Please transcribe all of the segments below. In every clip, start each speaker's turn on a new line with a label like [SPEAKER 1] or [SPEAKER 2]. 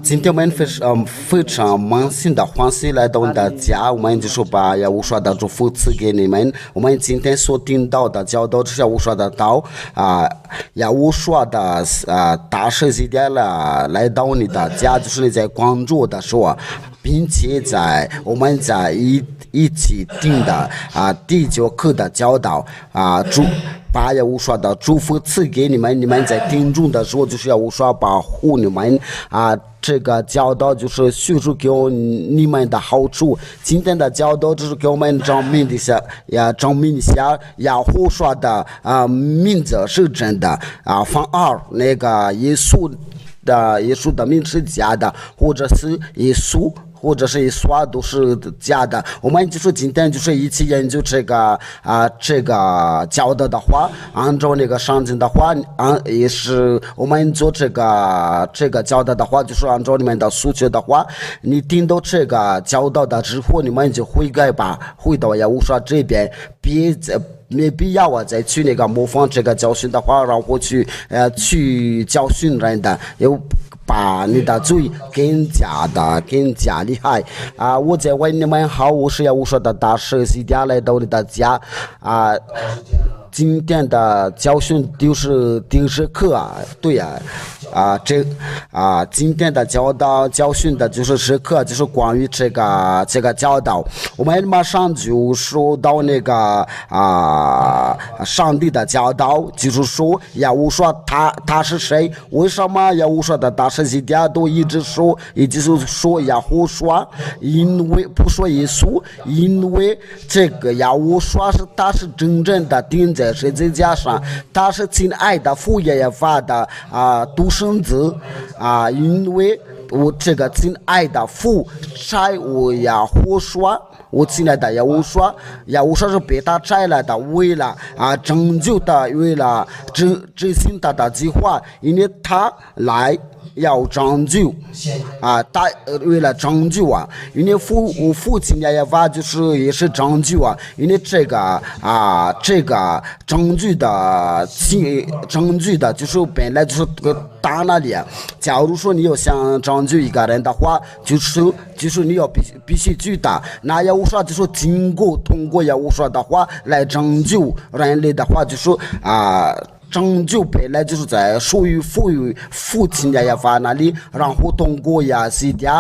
[SPEAKER 1] 今天我们非常满心的欢喜来到你的家，我们就说把要无说的祝福赐给你们。我们今天所听到的教导是要无说的道要无说的大事几点了，来到你的家，就是你在关注的时候，并且我们在一起听的第九课的教导把要无说的祝福赐给你们，你们在听众的时候就是要无说保护你们这个教导就是叙述给你们的好处。今天的教导就是给我们证明一下要胡说的名字是真的反而那个耶稣的名是假的，或者是耶稣都是假的。我们就是今天就是一起研究这个教导的话，按照那个圣经的话也是我们做这个教导的话，就是按照你们的诉求的话，你听到这个教导的之后，你们就悔改吧，回到耶和华这边，没必要再去那个模仿这个教训的话，然后去教训人的，又把你的罪更加厉害我在为你们好，我是要我说的大师西点来到你的家今天的教训就是第10课对今天的教训的就是10课，就是关于这个教导。我们马上就说到那个上帝的教导，就是说要我说他是谁？为什么要我说的大师几点都一直就是说要胡说？因为不说耶稣，因为这个要我说他是真正的钉在十字架上，他是亲爱的父耶发的独生子因为我这个亲爱的父差我要胡说，我亲爱的要我说是被他摘来的，为了拯救的，为了执行他的计划，因为他来要拯救他为了拯救因为我父亲也也是拯救因为这个拯救的就是本来就是打那里假如说你要想拯救一个人的话，就是你要必须去打，那要说就是通过要说的话来拯救人类的话，就是拯救本来就是在属于父亲的法那里，然后通过西点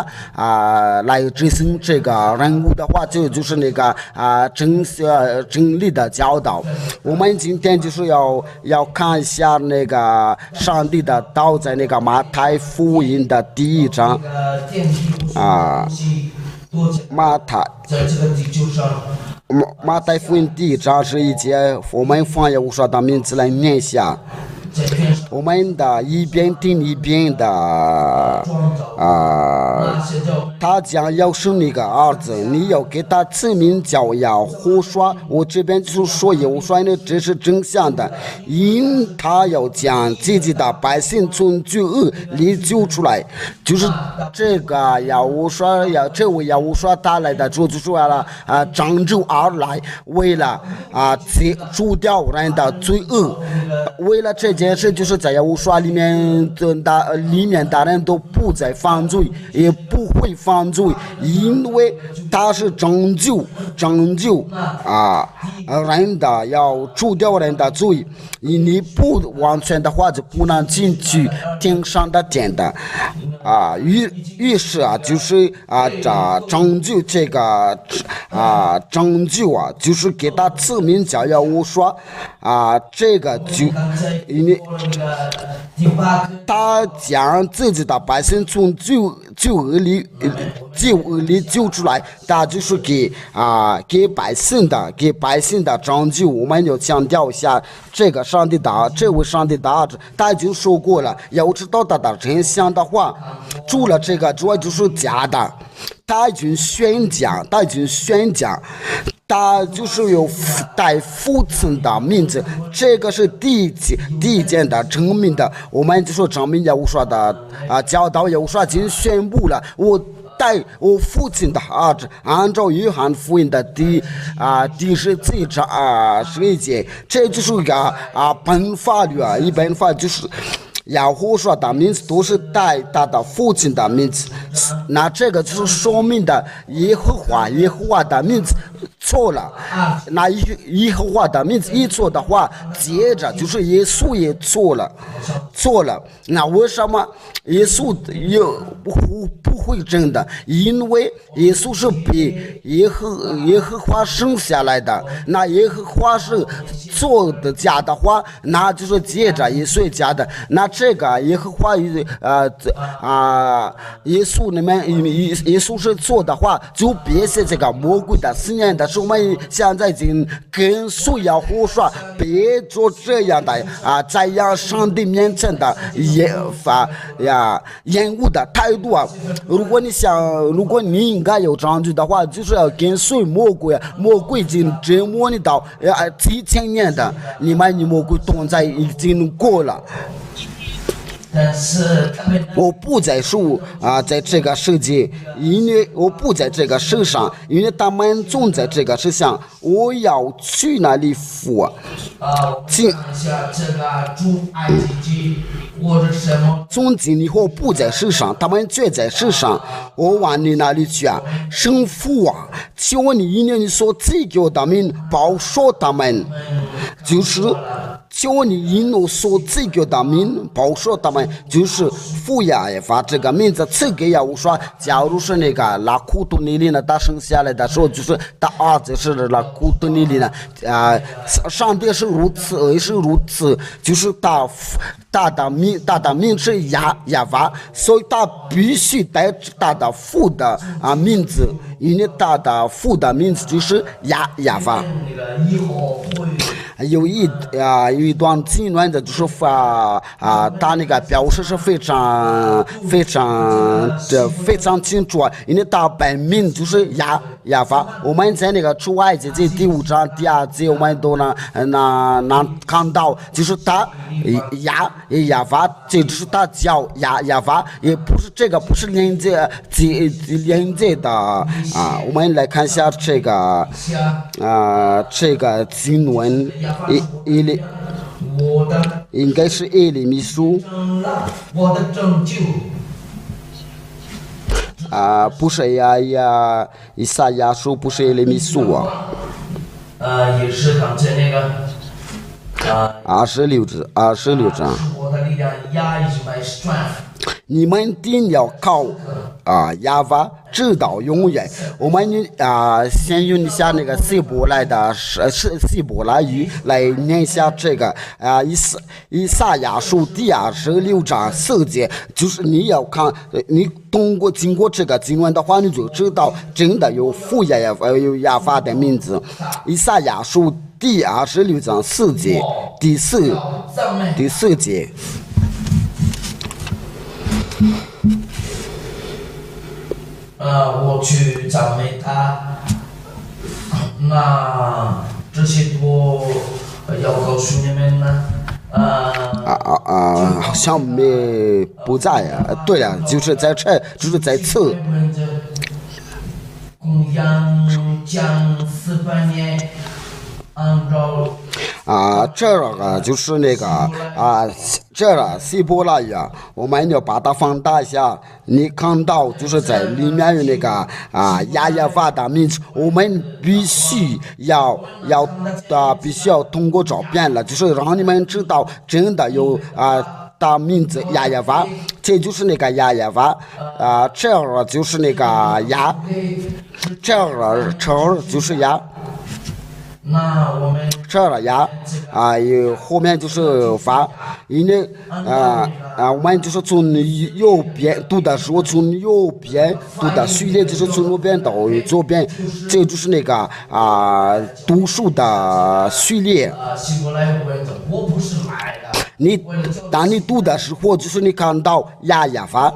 [SPEAKER 1] 来执行这个任务的话，就是那个真理的教导。我们今天就是要看一下那个上帝的道，在那个马太福音的第1章马太福音第1章11节，我们放耶和华的名字来念一下。我们的一边听一边的他将要生一个儿子，你要给他赐名叫要胡说。我这边就说有说呢，这是真相的，因他要将自己的百姓从罪恶里救出来。就是这个要说这位要说他来的主就是为了拯救而来，为了除掉人的罪恶，为了这件事，就是在要说里面的人都不再犯罪，也不会犯罪，因为他是拯救人的，要除掉人的罪。你不完全的话就不能进去天上的殿的于是就是拯救这个拯救就是给他赐名叫要我说这个就因为他将自己的百姓从罪恶里救出来，他就是给百姓的拯救。我们要强调一下这个上帝的这位上帝的他已经说过了，要知道他的真相的话，除了这个之外就是假的。他已经宣讲，他就是有带父亲的名字，这个是第一件的证明的。我们就说证明耶和华的教导，耶和华已经宣布了，带我父亲的儿子，按照约翰福音的第17章11节，这就是一个本法律一本法就是亚胡说的名字都是带他的父亲的名字，那这个就是说明的耶和华的名字错了。那耶和华的名字一错的话，接着就是耶稣也错了。那为什么耶稣也不会真的？因为耶稣是比耶和华生下来的。那耶和华是做的假的话，那就是接着耶稣假的。那这个耶和华耶稣里面耶稣是做的话，就别是这个魔鬼的思念的。是我们现在已经跟随亚胡说，别做这样的在上帝面前的厌恶的态度啊！如果你应该有证据的话，就是要跟随魔鬼，魔鬼已经折磨你到几千年的，你魔鬼同在已经过了。
[SPEAKER 2] 但是
[SPEAKER 1] 我不再说在这个世界，因为我不在这个世上，因为他们总在这个世上，我要去那里服。
[SPEAKER 2] 看一下这个出埃及记或者什么。
[SPEAKER 1] 从今以后不在世上，他们却在世上，我往你那里去啊！圣父啊，求你因为你所赐给我的名保守他们，就是求你因我所赐给我的名保守他们，就是父呀也把这个名字赐给亚乌说，假如是那个拉库图尼里呢，他生下来的时候，就是他儿子是拉库图尼里呢，上帝是如此，也是如此，就是他的名是亚法，所以他必须带他的父的名字，因为他的父的名字就是亚法。有一段经文的就是他那个表示是非常清楚，因为他本名就是亚法。我们在那个出埃及记第5章第2节，我们都能看到，就是他亚法，这就是他叫亚法，也不是这个不是连接的我们来看一下这个经文。应该是耶利米书
[SPEAKER 2] 我的拯救
[SPEAKER 1] 不是以赛亚书，不是耶利米书
[SPEAKER 2] 也是刚才那个
[SPEAKER 1] 26章。
[SPEAKER 2] 我的力量is my strength。
[SPEAKER 1] 你们一定要靠亚法直到永远。我们先用一下那个希伯来语来念一下这个以赛亚书第26章4节，就是你要看，你经过这个经文的话，你就知道真的有父有亚法的名字。以赛亚书第26章4节第四节。
[SPEAKER 2] 我去赞美他，那这些都要告诉你们呢。
[SPEAKER 1] 好像不在对了，就是在此。
[SPEAKER 2] 公羊将400年按照。
[SPEAKER 1] 这个就是那个这希伯来语我们要把它放大一下，你看到就是在里面有那个亚法的名字，我们必须要通过照片了，就是让你们知道真的有的名字亚法，这就是那个亚法这儿就是那个这儿就是
[SPEAKER 2] 那我们
[SPEAKER 1] 这儿后面就是法，因为我们就是从右边读的时候，从右边读的序列就是从右边到左边，这就是那个读书的序列。
[SPEAKER 2] 我不是买的。
[SPEAKER 1] 当你读的时候，就是你看到亚法。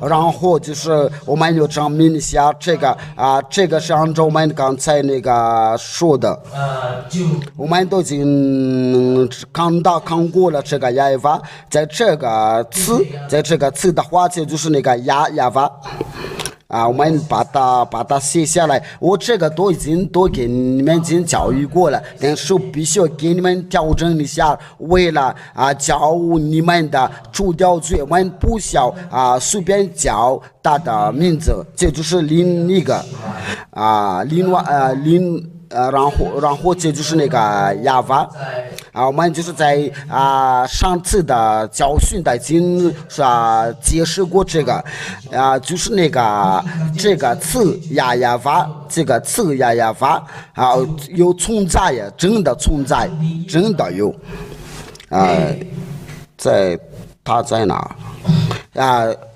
[SPEAKER 1] 然后就是我们就证明一下这个是按照我们刚才那个说的，我们都已经看过了这个亚法，在这个词的话，就是那个亚法。我们把它写下来。我这个都给你们已经教育过了，但是必须要给你们调整一下，为了教你们的主调嘴，我们不需要随便叫他的名字，这就是另一个然后这就是那个哑巴我们就是在上次的教训的已经解释过这个就是那个这个词哑巴，这个词哑巴有存在呀，真的存在，真的有它在哪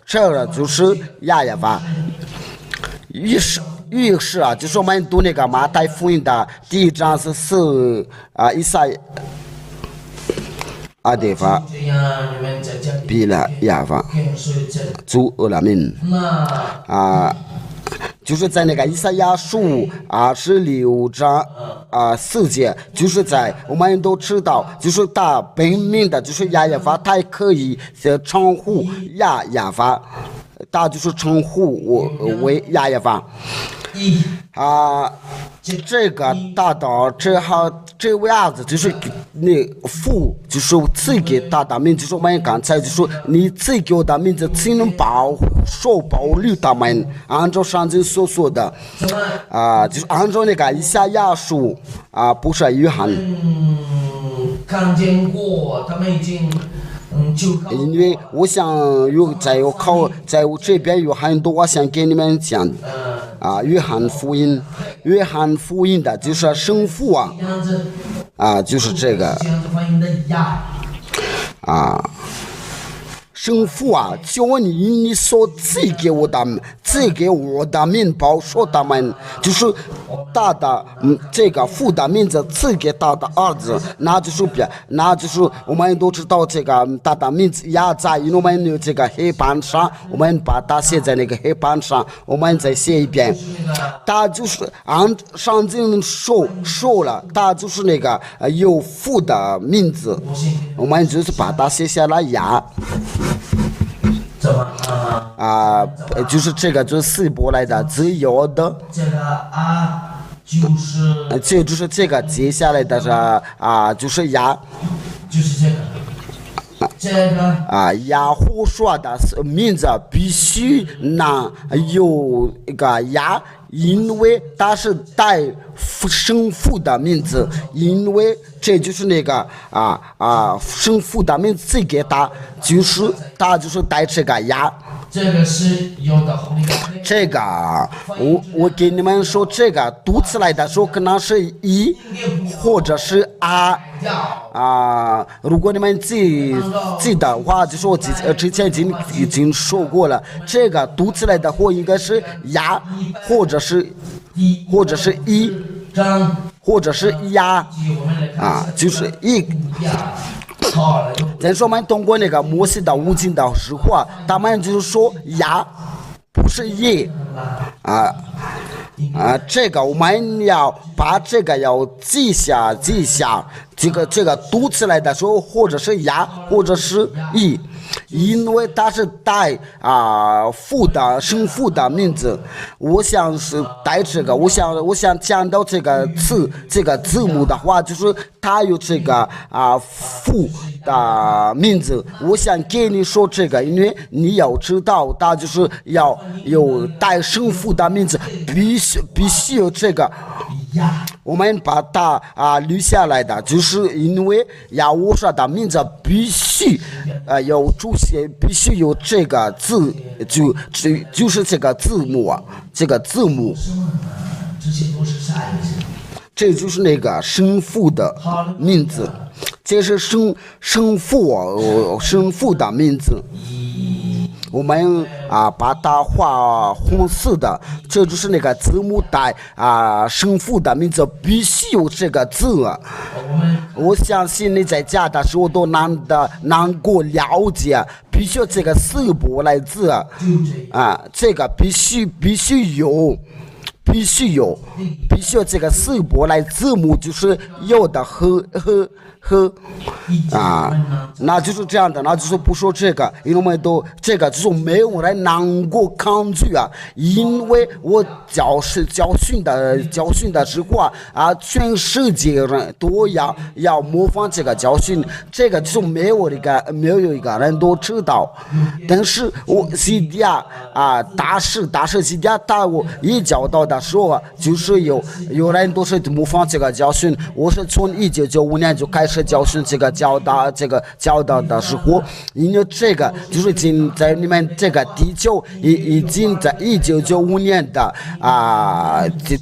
[SPEAKER 1] 这个就是哑巴于是就是我们读那个马太福音的第1章是以赛地方比了哑巴主了min就是在那个以赛亚书26章4节，就是在我们都知道，就是他本名的就是哑巴，他也可以称呼哑巴，他就是称呼我为哑巴这个大道这位样子就是你父就是赐给他的名字，就是我们刚才就说你赐给我的名字才能保留他们，按照上经所说的就是按照那个以赛亚书不是约翰
[SPEAKER 2] 看见过他们已经
[SPEAKER 1] 因为我想在我这边有很多我想给你们讲约翰福音的就是生父就是这个生父求你所赐给我的面包说他们就是他的这个父的名字赐给他的儿子，那就是我们都知道这个他的名字压在我们有这个黑板上，我们把它写在那个黑板上，我们再写一遍。他就是按上经说了，他就是那个有父的名字，我们就是把它写下来就是这个就是希伯来的自由的就是这个接下来的就是就是亚胡说的名字必须有一个因为他是带生父的名字，因为这就是那个生父的名字赐给他，就是他就是带这个
[SPEAKER 2] 这个是有的
[SPEAKER 1] 这个我给你们说，这个读起来的时候可能是一或者是如果你们记得话，就是我之前已经说过了，这个读起来的话应该是或者是一或者是就是一。但是我们通过那个摩西的五经的实话，他们就是说不是一这个我们要把这个要记下，这个读起来的时候，或者是或者是一，因为它是带生父的名字，我想是带这个，我想讲到这个字母的话，就是它有这个父的名字，我想给你说这个，因为你要知道，它就是要有带生父的名字，必须有这个。我们把它留下来的，就是因为我说的名字必须有出现，必须有这个字，就是这个字母，这个字母，这就是那个生父的名字，这是生父的名字。我们把它画红色的，这就是那个字母带生父的名字必须有这个字我相信你在家的时候都能够了解，必须这个希伯来字这个必须有。必须有这个四波来字母，就是有的和那就是这样的，那就是不说这个，因为我们都这个就是没有人能够抗拒啊，因为我教训的时候全世界人都要模仿这个教训，这个就是没有一个人都知道，但是我西底下大师西底下带我一教导的时候就是有人都是模仿这个教训，我是从1995年就开始教训这个教导的时候，因为这个就是在你们这个地球已经在1995年的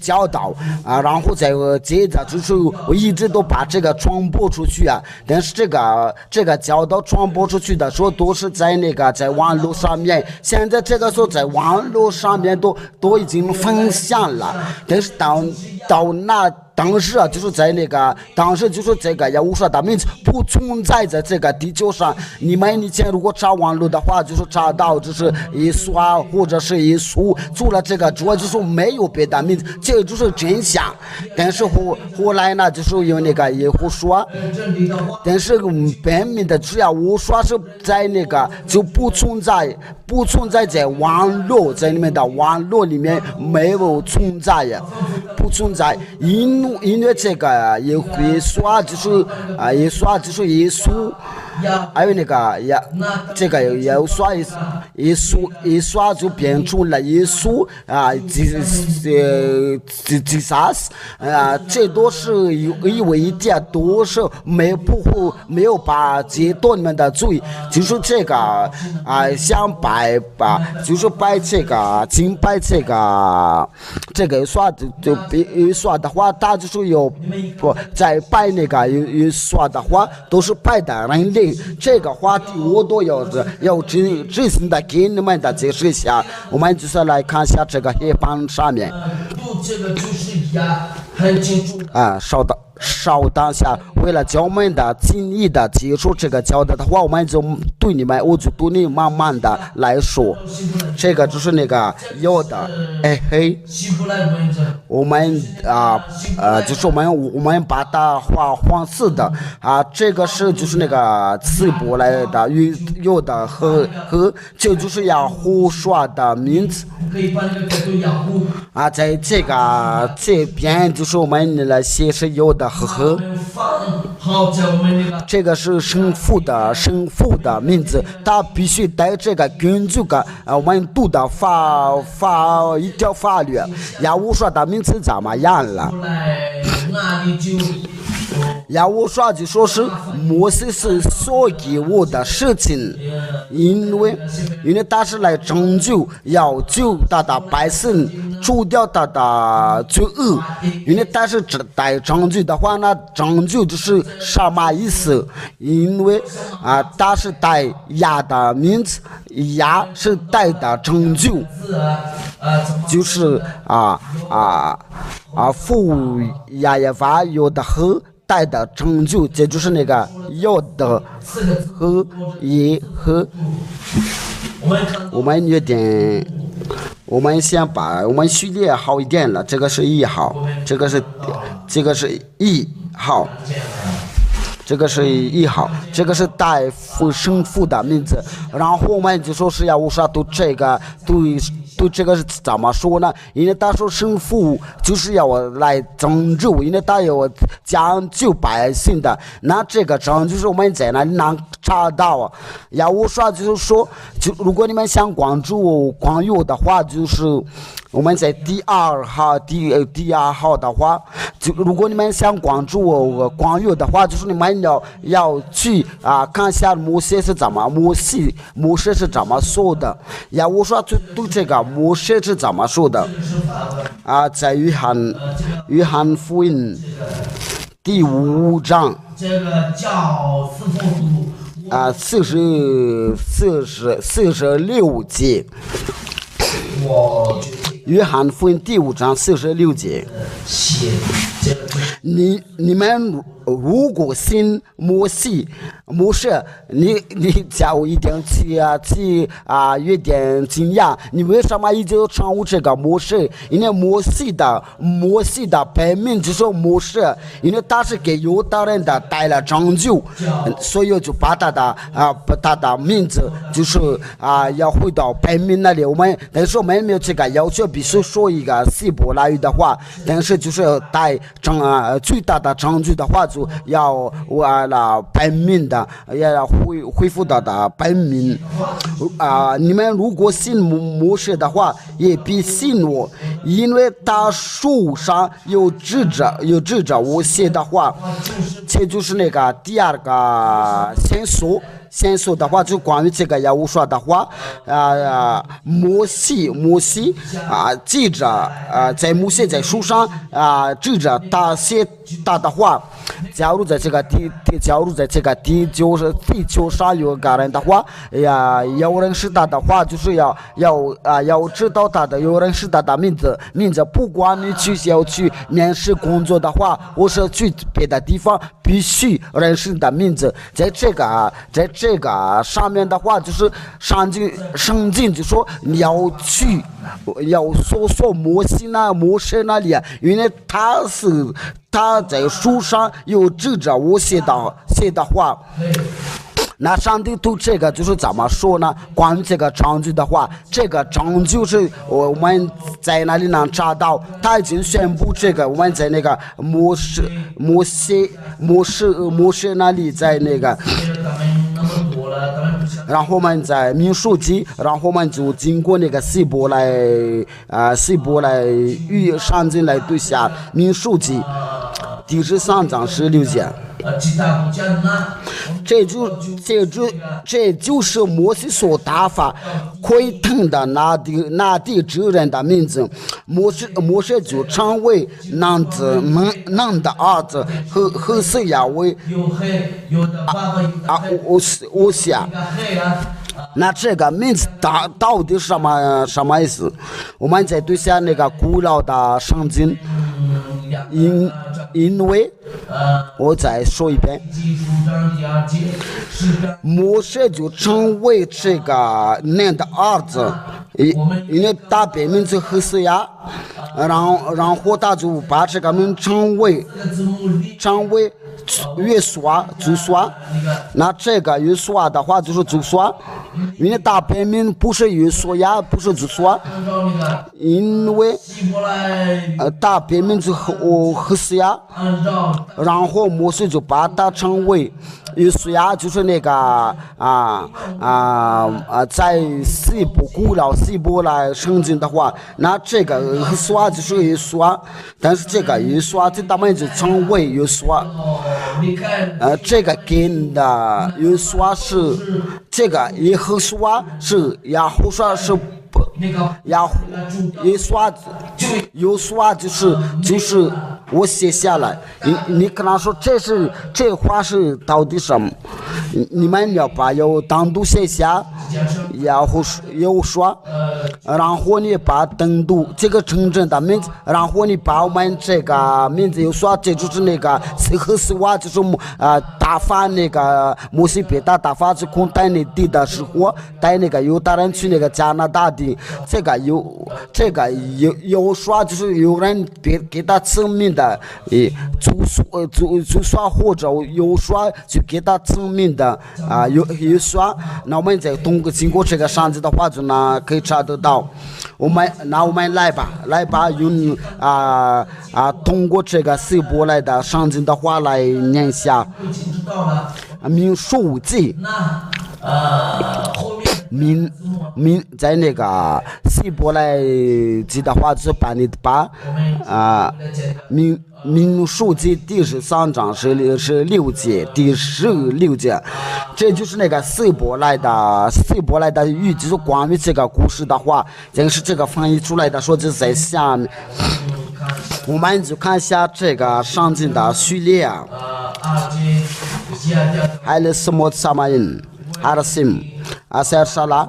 [SPEAKER 1] 教导然后再接着就是我一直都把这个传播出去但是这个教导传播出去的时候都是在在网络上面，现在这个时候在网络上面都已经分享了，但是到那当时就是在当时就是这个耶和华的名字不存在在这个地球上。你们以前如果查网络的话，就是查到就是耶稣或者是耶稣，除了这个之外就是没有别的名字，这就是真相。但是后来呢，就是有耶和华，但是本名的只要我说是在就不存在在网络在你们的网络里面没有存在不存在，因为这个耶稣就是耶稣，还有这个耶稣就变成了耶稣自杀这都是因为一点都是没有把解脱你们的罪，就是这个想拜吧，就是拜这个敬拜这个耶稣的话，他就是有在拜耶稣的话都是拜的人类。这个话题我都要执行的给你们的解释一下。我们就是来看一下这个黑板上面
[SPEAKER 2] 这个就是很清楚
[SPEAKER 1] 稍等下，为了教我们的尽力的接触这个教导的话，我就对你慢慢的来说，这个就是有的黑，我们就是我们把它画黄色的这个是就是字母来的有的和这就是要胡说的名字在这边就是我们来写是有的和这个是神父的名字，他必须带这个根据我们读的一条法律，要我说的名字怎么样了？要我说就说是摩西是所给我的事情，因为他是来拯救，要救他的百姓，除掉他的罪恶。因为他是带拯救的话，那拯救就是什么意思？因为他是带亚的名字，亚是带的拯救，就是父亚耶法有的和带的拯救，这就是有的和也和。我们有点，我们先把我们序列好一点了，这个是1号，这个是1号。这个是1号，这个是带神父的名字，然后我们就说是要无啥对这个对这个是怎么说呢？因为他说神父就是要我来拯救，因为他要讲究百姓的，那这个拯救是我们在哪里能查到要我说就是说，如果你们想关注的话，就是我们在第2号的话，就如果你们想关注我的话，就是你们要去看一下摩西是怎么说的。要我说对这个摩西是怎么说的在约翰福音第5章
[SPEAKER 2] 这个叫
[SPEAKER 1] 46节。约翰福音第5章46节，你们如果信摩西，你叫我一点有点惊讶，你为什么一直称呼这个摩西？因为摩西的本名就是摩西，因为他是给犹大人的带了拯救，所以就把他的名字就是要回到本名那里。但是我们没有这个要求，必须说一个希伯来语的话，但是就是带最大的证据的话，就要本名的，要恢复到的本名。你们如果信摩西的话，也必信我，因为他书上有指着我写的话。这就是那个第二个线索的话，就关于这个要我说的话，摩西记着在摩西在书上记着他写他的话。假如在这个地就是地球上有个人的话，有人是他的话，就是要知道他的，有人是他的名字，不管你要去面试工作的话，或是去别的地方，必须认识的名字。在这个上面的话，就是圣经就说你要搜索摩西那里，因为他在书上有指着我写的话。那上帝对这个就是怎么说呢？关于这个证据的话，这个证据是我们在哪里能查到？他已经宣布这个，我们在那个摩西那里，在那个。然后我们在民数记，然后我们就经过那个希伯来语圣经来对下民数记第13章16节。这就是摩西所打发窥探的那地之人的名字。摩西就称为嫩的儿子和西亚为乌夏。那这个名字到底什么意思？我们在对下那个古老的圣经，因为我再说一遍，摩西就成为这个嫩的儿子，因为他本名字何西亚，然后他就把这个名称为约书亚，那这个约书亚的话就是主说，因为他本名不是约书亚，不是主说，因为他本名是何西亚，然后摩西就把他称为约书亚，就是那个在古老希伯来圣经的话，那这个何西亚就是约书亚，但是这个约书亚他们就称为约书亚。这个跟的约书亚是这个耶和华是亚胡刷是不耶书亚就是我写下来，你可能说这话是到底什么？你们要把要单独写下，有说，然后你把单独这个真正的名字，然后你把我们这个名字又说，这就是那个何西亚，就是打发那个摩西被打发去带那地的时候，带那个犹大人去那个加拿大的，这个有说就是有人给他证明的，就说或者有说就给他证明的有说，那我们再经过这个上字的话就呢可以查得到。我们来吧，用通过这个希伯来的上字的话来念一下。民数记。在那个希伯来记的话是8民数记第13章是6节，第16节，这就是那个希伯来的语，就是关于这个故事的话，这个是这个翻译出来的，说就是在下面，我们就看一下这个上经的序列啊，还有什么什么人？Arasim, Aser Shala,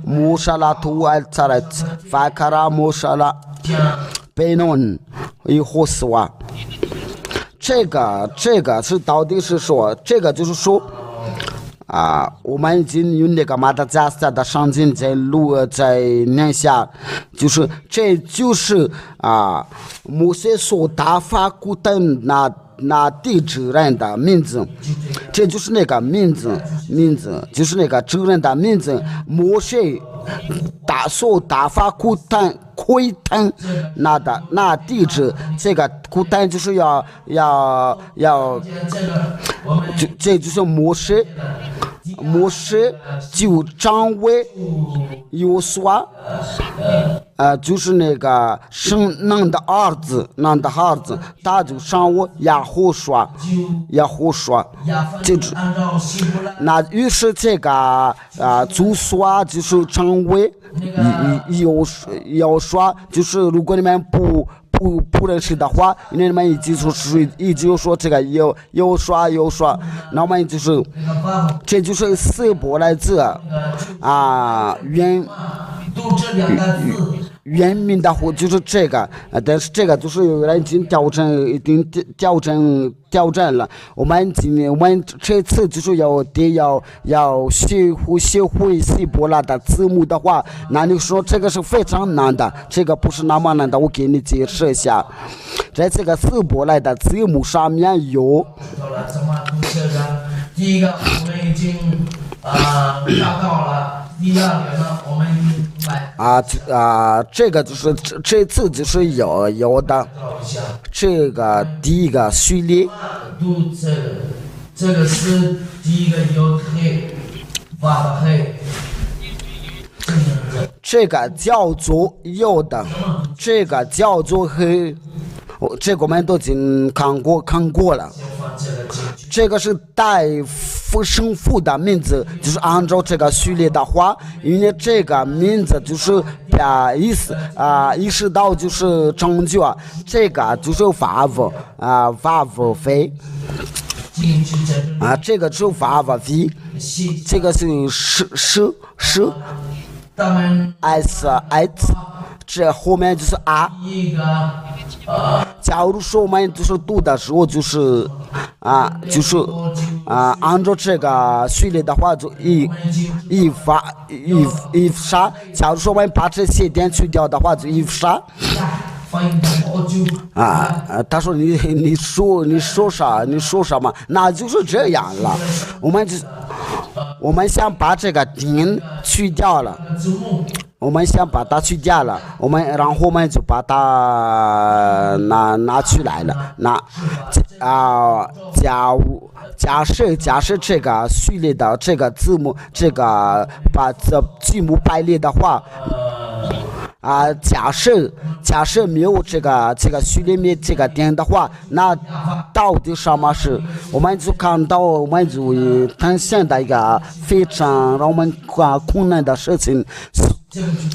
[SPEAKER 1] Mushala tu Al-Tarat, Fakara Mushala, Benon, Yehosua。这个是到底是说，这个就是说。我们已经有那个马达加斯加的上进在念下，这就是摩西所打发古代那地主人的名字，这就是那个名字就是那个主人的名字。摩西所打发古代那地主，这个古代就是要这就是摩西就掌为约书亚，就是那个生的儿子，他就上我亚胡刷，就是那于是这个主刷就是成为要刷，就是如果你们不认识的话，因为你们一直说这个有刷，那我们这就是四波来自原名的话就是这个，但是这个就是有人已经调整了。我们这次就是要学会希伯来的字母的话，那你说这个是非常难的，这个不是那么难的，我给你解释一下。在这个希伯来的字母上面有，
[SPEAKER 2] 第一个我们已经达到了，第二个呢我们
[SPEAKER 1] 这个就是这次就是有的，这个第一个序列，
[SPEAKER 2] 这个是第一个有黑，发黑，
[SPEAKER 1] 这个叫做有的，这个叫做黑，这个我们都已经看过了。这个是带生父的名字，就是按照这个序列的话，因为这个名字就是意识到就是成就这个就是vav飞这个是vav飞，这个是s， 这后面就是假如说我们就是读的时候就是按照这个序列的话就一杀，假如说我们把这些点去掉的话就一杀。他说你说什么？那就是这样了。我们想把这个点去掉了。我们想把它去掉了，然后我们就把它拿出来了。假设这个序列的这个字母，这个把这字母排列的话，假设没有这个序列面这个点的话，那到底什么是？我们就看到我们就呈现的一个非常让我们困难的事情。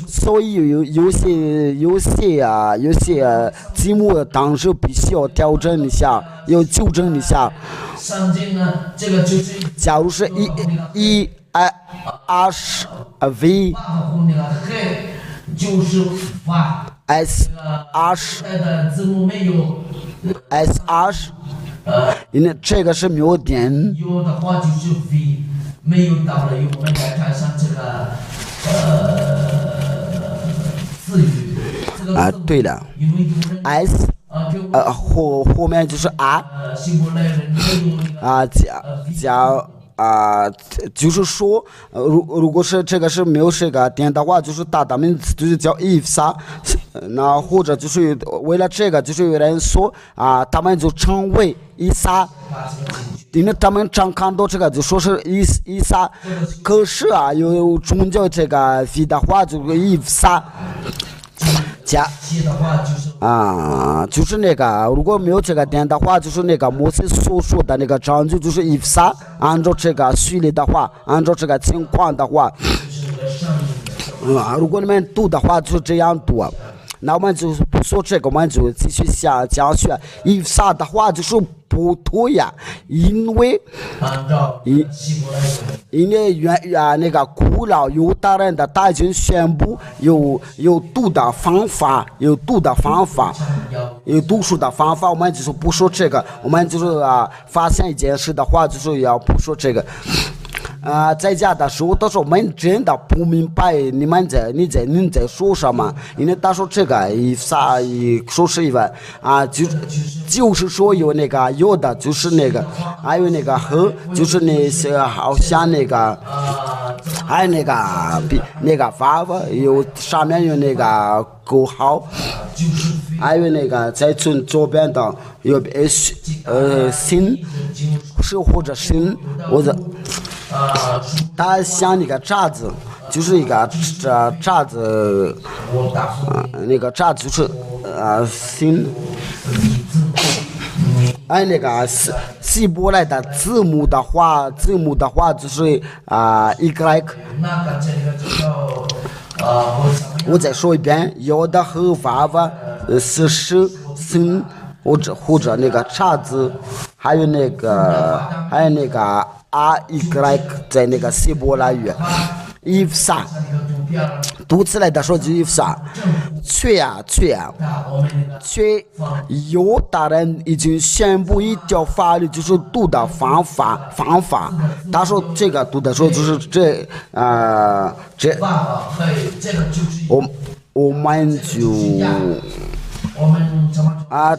[SPEAKER 1] 所以有些字母当时必须要调整一下，要纠正一下。
[SPEAKER 2] 圣经呢，这个就是
[SPEAKER 1] 假如是20 V
[SPEAKER 2] 就是发
[SPEAKER 1] S20
[SPEAKER 2] 的字母没有
[SPEAKER 1] S20，因为这个是没有点。
[SPEAKER 2] 有的话就是 V， 没有到了我们来看上这个字语。
[SPEAKER 1] 对了 ，S 后面就是 R 就是说，如果是这个是没有这个点的话，就是他们就是叫 if 啥，那或者就是为了这个，就是有人说他们就称为以撒，因为他们常看到这个就说是以撒，可是有宗教这个非的话就是 if 啥。就是那个如果没有这个点的话，就是那个摩西所说的那个章就就是以撒，按照这个序列的话，按照这个情况的话，如果你们读的话就这样读。那我们就不说这个，我们就继续讲学。以撒的话就是不对呀，因为
[SPEAKER 2] 按照希伯来文，
[SPEAKER 1] 因为那个古老犹大人的大军宣布有读的方法，有读书的方法，我们就是不说这个，我们就是发现一件事的话，就是要不说这个。在家的时候，都是我们真的不明白你在说什么，因为他说这个说是一问就是说有的就是那个，还有那个河，就是那些好像那个，还有那个娃娃有上面有那个勾号，还有那个在左边的有心是或者心或者。它像那个渣子，就是一个渣子，那个渣子就是心，按那个希伯来的字母的话就是Y。我再说一遍，有的和娃娃是心或者那个叉子，还有那个Y 在那个希伯来语，以撒读起来的时候就以撒，却犹大人已经宣布一条法律，就是读的方法。他说这个读的时候就是这我们就。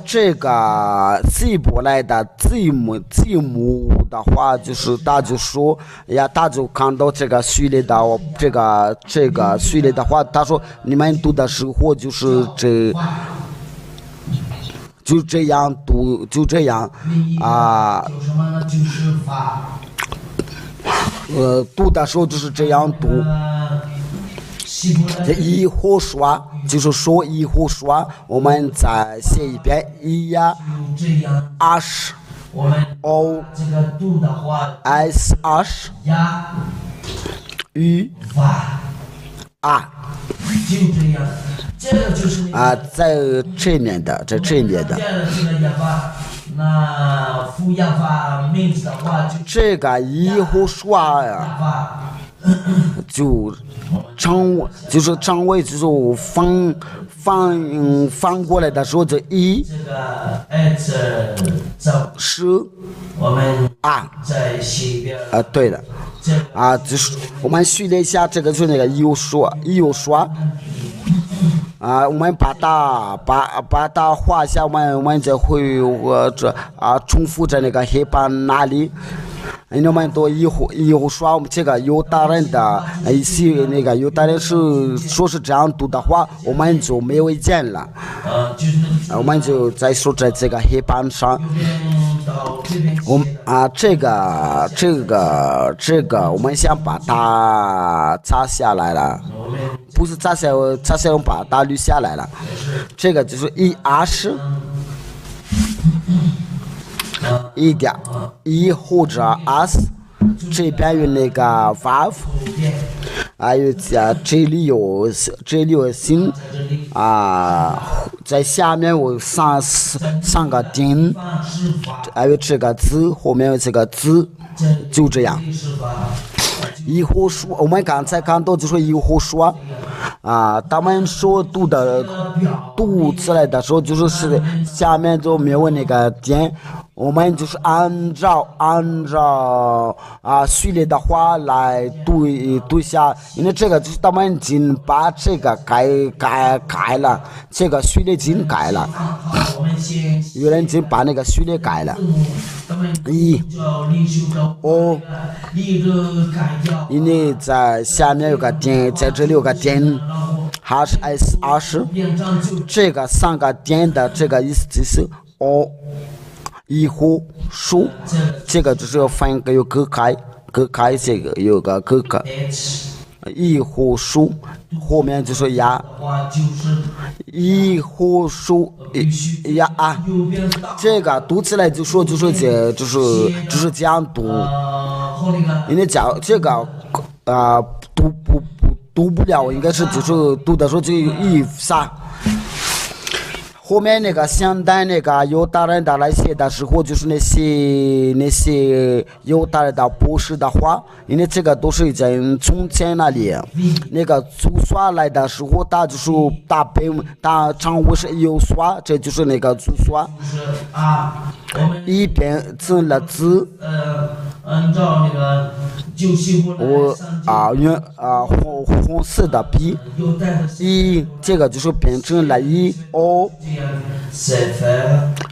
[SPEAKER 1] 这个希伯来的字母的话，就是他就说呀，他就看到这个序列的这个序列的话，他说你们读的时候就是就这样读，就这样读的时候就是这样读。这以后说就是说以后说，我们再写一遍20O S 20U啊，
[SPEAKER 2] 就这样，这个就是
[SPEAKER 1] 在这面的，
[SPEAKER 2] 那复亚法名字的话，
[SPEAKER 1] 这个以后说呀。就是张伟就是翻过来的时候，这一是
[SPEAKER 2] 我们在西边
[SPEAKER 1] 对的就是我们序列一下，这个就是那个有说我们把它画一下，我们就会重复在那个黑板那里。因为我们都以后说我们这个犹大人的那个犹大人是说是这样读的话，我们就没有意见了。我们就再说在这个黑板上，这个我们想把它擦下来了，不是擦下来，我们把它捋下来了。这个就是20。一或者 S， 这边有那个 valve， 还有这里有心在下面有三个点，还有这个字，后面有这个字，就这样。以后说，我们刚才看到就说以后说他们说读出来的时候，就是下面就没有那个点，我们就是按照序列的话来读下，因为这个就是他们已经把这个改了，这个序列已经改了，有人已经把那个序列改了。因为在下面有个点，在这里有个点，还是 S20， 这个三个点的这个意思就是以后说，这个就是分个有隔开，这个有个隔开。以后说后面就说以后说这个读起来就是这样读，因为这个读不了，应该是就是读的时候就以撒后面那个现代那个犹大人的来写的时候，就是那些犹大人的博士的话，因为这个都是在从前那里，那个主刷来的时候，他就是他称为是犹刷，这就是那个主刷，一边成了字。
[SPEAKER 2] 按照那个旧西部来
[SPEAKER 1] 红色的笔，这个就是变成了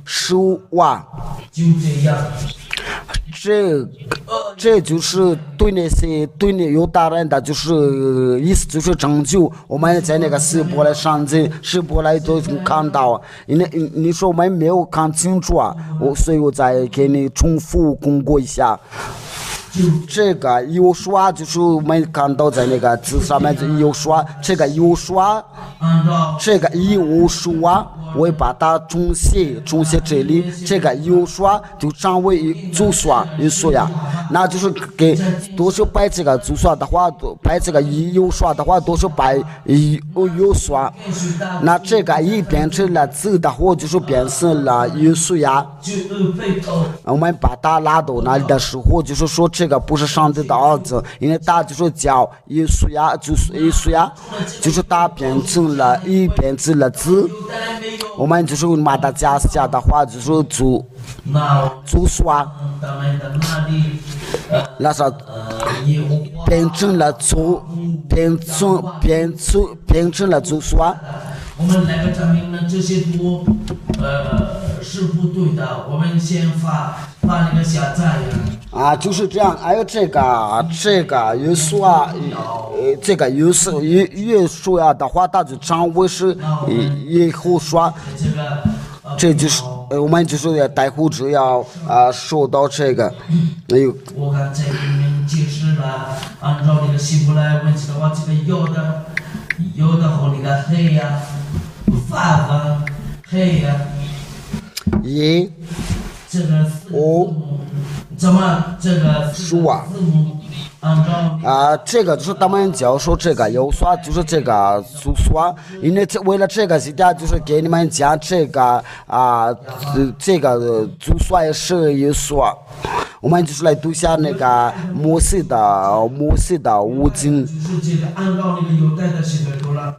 [SPEAKER 1] 手瓦，
[SPEAKER 2] 就这样。
[SPEAKER 1] 这就是对那犹大人的就是意思，就是拯救。我们在那个希伯来圣经，希伯来都看到，因为你说我们没有看清楚啊，所以我再给你重复公布一下。这个油刷就是我们看到在那个字上面的油刷，这个油刷，这个油刷，我把它重写这里，这个油刷就成为主刷油刷呀，那就是给都是摆这个主刷的话，摆这个油刷的话都是摆油刷，那这个一变成了字的话就是变成了油刷呀。我们把它拉到那里的时候，就是说这个不是上帝的儿子，因为他就是叫耶稣呀，就是耶稣呀，就是他变成了字，我们就是把它加下的话，就是主刷，那啥变成了主刷。
[SPEAKER 2] 我们来个证明呢，这些图是不对的，我们先发那个下载呀。
[SPEAKER 1] 就是这样。还有这个耶稣啊，这个耶稣啊的话，它就称为是耶和华。这就是我们就是待会只要说到这个。
[SPEAKER 2] 我看这里面解释了，按照那个希伯来文字的话，这个有的和那个黑呀。发黑呀，这个字母怎么这个字母按照
[SPEAKER 1] 这个就是他们教说这个油刷就是这个主刷，因为为了这个现在就是给你们讲这个这个主刷也是油刷。我们就是来读一下那个摩西的五经。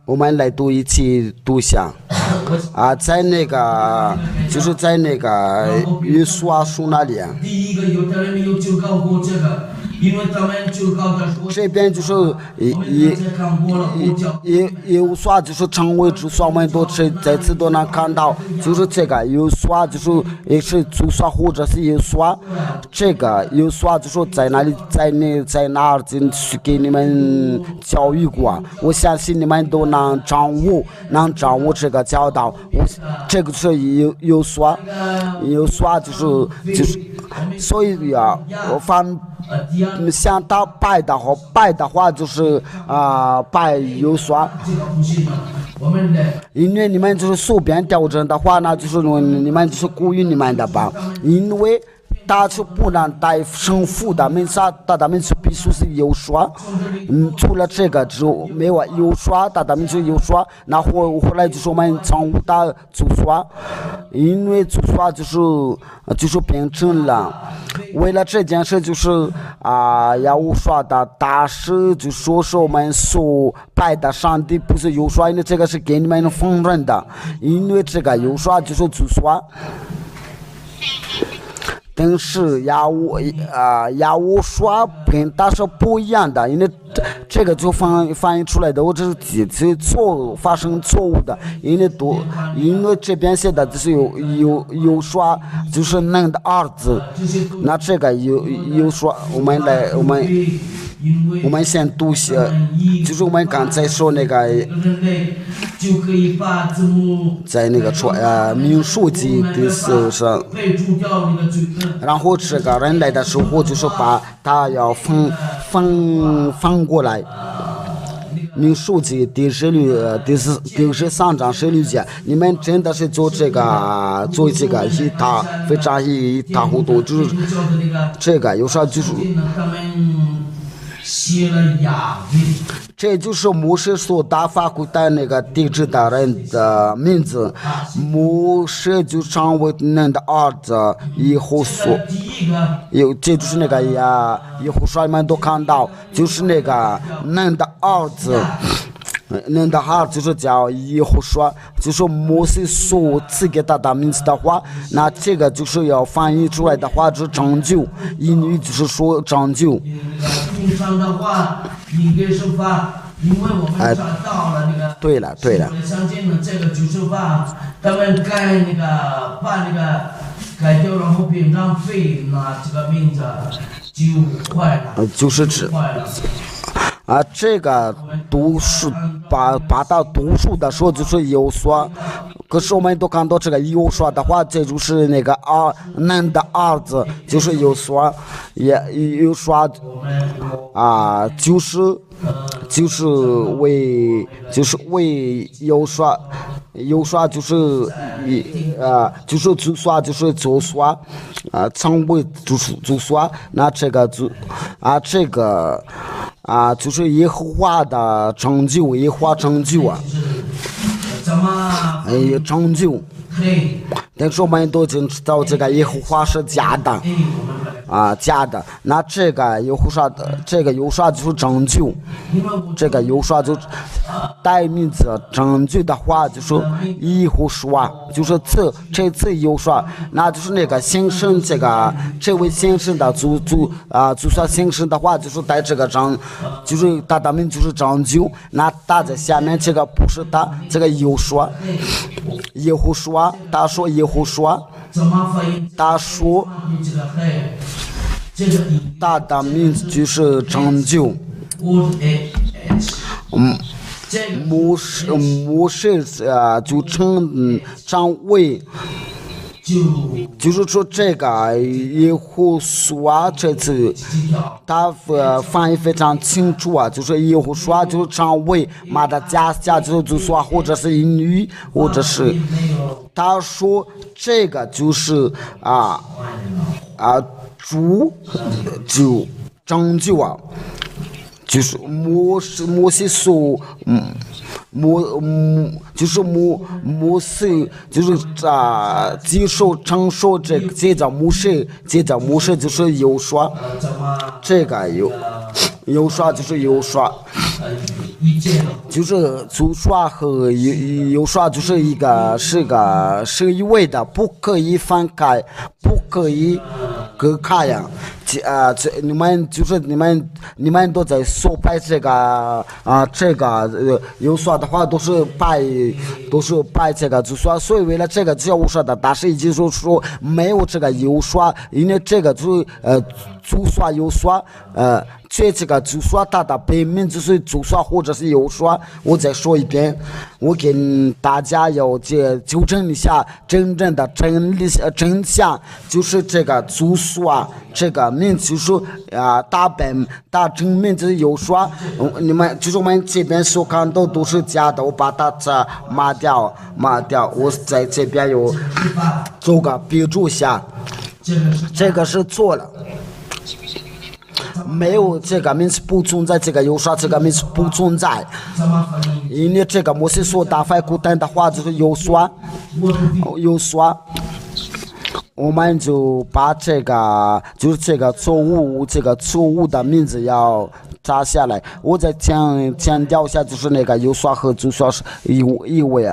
[SPEAKER 1] 我们来读一起读一下。在那个就是在那个约书亚书那里。
[SPEAKER 2] 第一个犹太人没有就搞过这个。因为他们就搞的
[SPEAKER 1] 这边就是有刷就是成为主刷，我们都是在此都能看到，就是这个有刷就是也是主刷或者是有刷，这个有刷就是在哪里在哪儿去给你们教育过，我相信你们都能掌握这个教导。这个是有刷就是所以呀，像他拜的话就是拜有刷，因为你们就是随便调整的话呢，就是你们就是故意你们的吧，因为他是不能带生父的，他们是必须是有刷，除了这个之后没有有刷，他们就有刷，然后后来就是我们称呼他主刷，因为主刷就是变成了，为了这件事就是要刷的大师就说是我们所拜的上帝不是有刷，因为这个是给你们否认的，因为这个有刷就是主刷。但是亚乌刷跟它是不一样的，因为这个就翻译出来的，我这是几次发生错误的，因为这边写的就是有刷就是那的儿子，那这个有刷我们先读些，就是我们刚才说那个，在那个民数记第4上，然后这个人来的时候就是把他要翻过来。民数记第13章16节，你们真的是做这个非常一塌糊涂，就是这个有时候就是。
[SPEAKER 2] 写了雅威。
[SPEAKER 1] 这就是摩西所打发古代那个地质的人的名字。摩西就成为人的儿子，以后所
[SPEAKER 2] 第一个
[SPEAKER 1] 这就是那个以后说你们都看到，就是那个人的儿子。人的儿就是叫以后说，就是摩西所赐给他的名字的话，那这个就是要翻译出来的话就是拯救，英语就是说拯救。
[SPEAKER 2] 通常的话应该是发，因为我们找到了那个
[SPEAKER 1] 对了
[SPEAKER 2] 相信的这个就是发，他们改那个把那个改掉，然后变成废，那这个名字就坏了，
[SPEAKER 1] 就是指
[SPEAKER 2] 坏了。
[SPEAKER 1] 这个读书把它读书的时候就是有说，可是我们都看到这个有说的话，这就是那个人的儿子，就是有说，也有说就是为有说就是主说就是主说成为主说，那这个这个就是耶和华的拯救，耶和华拯救拯救。但是我们都已经知道这个耶和华是假的假的。那这个有啥的？这个有啥就是拯救？这个有啥就带名字拯救的话，就是耶和华，就是这次有啥？那就是那个先生这位先生的就说先生的话，就是带这个就是他的名就是拯救。那他在下面这个不是他，这个有说耶和华，他说耶和华，他说他的名字就是拯救。摩西就成为，就是说这个耶和华这次他翻译非常清楚就是耶和华就是成为马达加斯加就是说或者是英语或者是他说这个就是主就拯救就是摩西所就是摩西就是接受承受这个接着摩西就是有说这个有说就是有说就是主说和有说就是是一味的，不可以分开，不可以隔开你们就是你们都在说拜这个有说的话都是拜这个就说，所以为了这个就我说的，但是已经说没有这个有说，因为这个就主说有说这个主说它的本名就是主说或者是有说。我再说一遍，我跟大家要纠正一下真正的真相，就是这个主说这个名字就是大真名字有说，你们就是我们这边所看到都是假的，我把它抹掉，我在这边有做个标注下，这个是错了。没有这个名字不存在，这个有说这个名字不存在，因为这个摩西所打发古代的话就是有说，我们就把这个就是这个错误的名字要查下来。我再强调一下，就是那个有说和主说是一位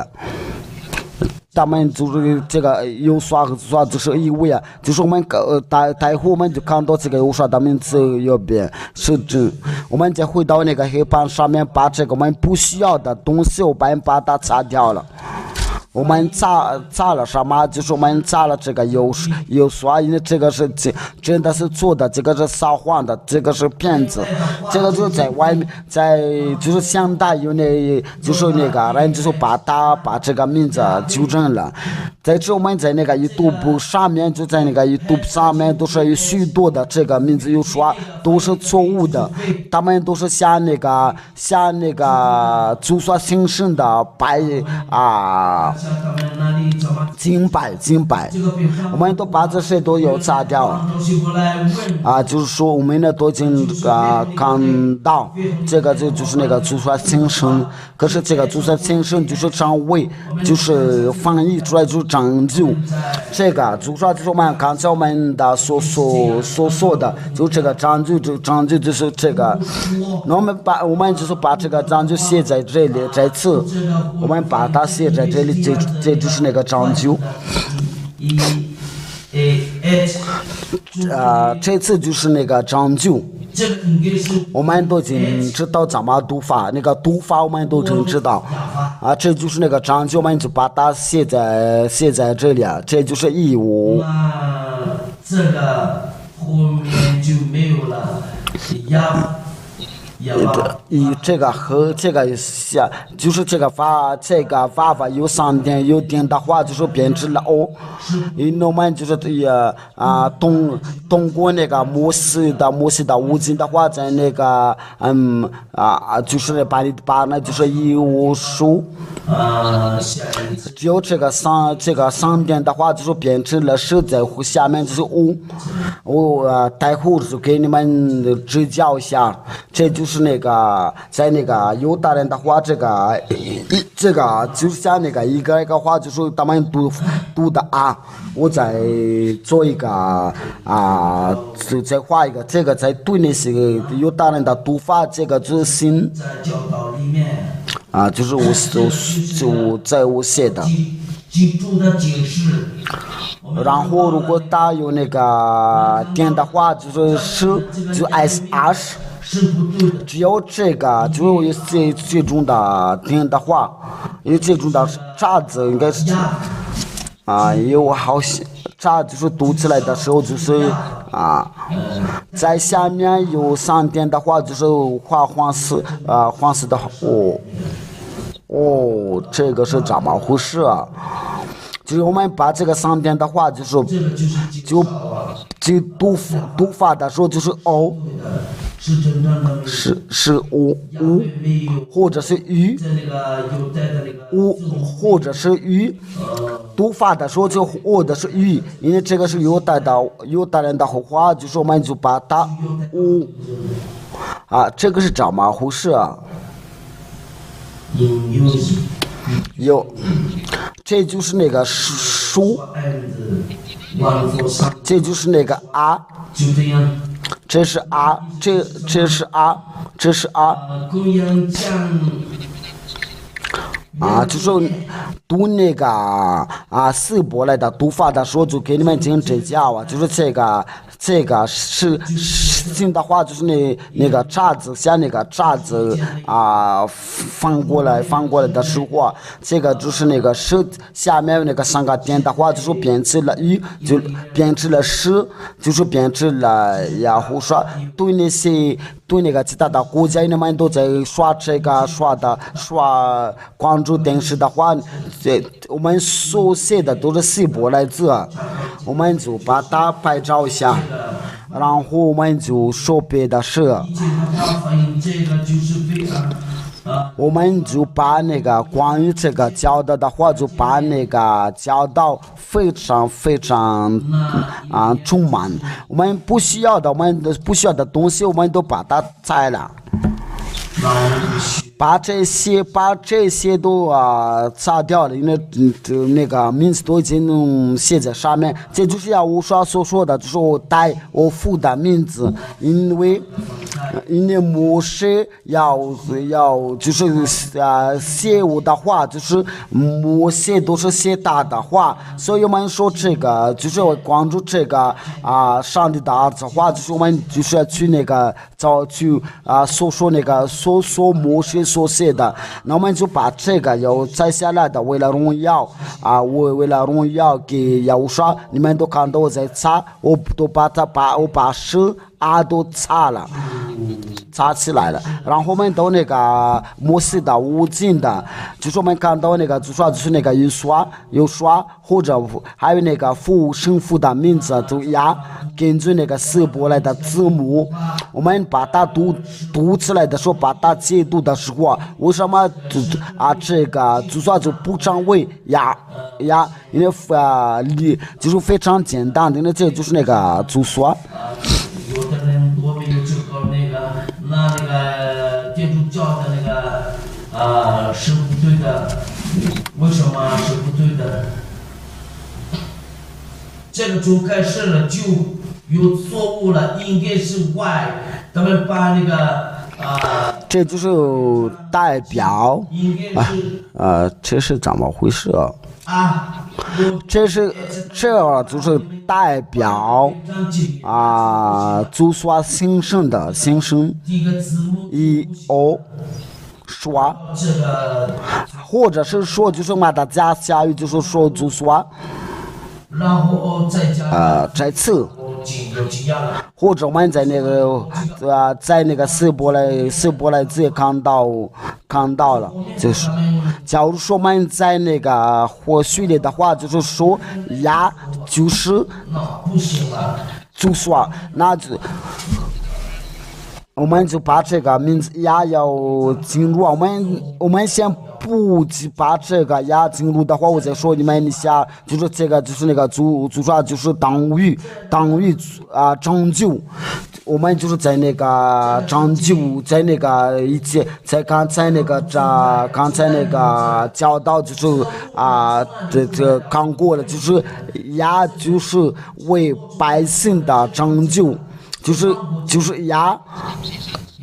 [SPEAKER 1] 他们就是这个有说和说就是一位就是我们待会我们就看到这个有说的名字右边是指我们再回到那个黑板上面，把这个我们不需要的东西我们把它擦掉了。我们查了什么？就是我们查了这个有说，因为这个是真的是做的，这个是撒谎的，这个是骗子，这个就在外面，就是相当于就是那个人就是把这个名字纠正了。在这我们在那个YouTube上面，就在那个YouTube上面都是有许多的这个名字有说都是错误的，他们都是像那个就说新生的敬拜，我们都把这些都要擦掉就是说我们呢都已经看到这个就是那个主说精神，可是这个主说精神就是掌位，就是翻译出来就是拯救，这个主说就是我们刚才我们的所说的，就这个拯救就是这个，那我们就是把这个拯救写在这里，这次我们把它写在这里，这就是那个拯救。这次就是那个拯救，我们都已经知道怎么读法，那个读法我们都已经知道这就是那个拯救，我们就把它写在这里这就是义务。
[SPEAKER 2] 这个后面就没有了
[SPEAKER 1] 这个和这个就是这个法有3点，有点的话就是变成了我们就是通过那个摩西的五经的话，在那个就是把那就是义务书只有这个3点的话就是变成了是在下面就是待会儿就给你们指教一下，这就是那个在那个犹大人的话，这个就像那个一个话就是他们读的我再做一个就再画一个，这个在对那些犹大人的读法，这个就是新
[SPEAKER 2] 教导里面
[SPEAKER 1] 就是就在我写的。
[SPEAKER 2] 集中的解释。
[SPEAKER 1] 然后如果他有那个点的话，就是就 S20。只有这个就有这种的点的话，有这种的叉子应该是有好些叉就是读起来的时候就是在下面有3点的话就是画黄色的这个是怎么回事就是我们把这个3点的话就是就读法的时候就是是或者是鱼或者是鱼，读法的时候就或者是鱼，因为这个是犹大人的话，就是我们就把它这个是怎么回事有，这就是那个书，这就是那个
[SPEAKER 2] 就这样。
[SPEAKER 1] 这是这是就是读那个希伯来的读法的时候，就给你们讲指教就是这个是新的话，就是那个叉子，像那个叉子翻过来的时候这个就是那个是下面那个3个点的话，就是变成了鱼，就变成了诗，就是变成了然后说对那个其他的国家你们都在刷关注电视的话，我们所写的都是希伯来字，我们就把它拍照一下，然后我们就说别的事。我们就把那个关于这个教导的话，就把那个教导非常非常充满。我们不需要的东西，我们都把它拆了。把这些都擦掉了，因为那个名字都已经写在上面。这就是我所说的，就是我父的名字，因为摩西要就是写我的话，就是摩西都是写他的话，所以我们说这个就是我关注这个上帝的儿子话，就是我们就是要去那个去所说那个所摩西所写的，那我们就把这个要摘下来的，为了荣耀为了荣耀给耶和华，你们都看到我在擦，我把诗都擦了。扎起来了。然后我们到那个摩西的五经的，就是我们看到那个就是那个有刷，或者还有那个神父的名字就呀，根据那个希伯来的字母，我们把它读起来的时候，把它解读的时候，为什么这个就说就不称为呀？因为就是非常简单的，这就是那个就说。
[SPEAKER 2] 有的人我们有这个拿那个天主教的那个是不对的，为什么是不对的？这个就开始了，就有错误了，应该是 Y， 他们把那个
[SPEAKER 1] 这就是代表这是怎么回事这就是代表就说新生的新生说，或者是说就是把它加下去，就是说就说
[SPEAKER 2] 然后再加
[SPEAKER 1] 这次。或者我们在那个在那个希伯来字看到了，就是假如说我们在那个或序列的话，就是说呀，就是就说那就我们就把这个名字呀要进入，我们先不把这个呀进入的话，我再说你们一下，就是这个就是那个主说就是当于拯救，我们就是在那个拯救，在那个一切，在刚才那个教导就是这刚过了，就是呀就是为百姓的拯救。就是呀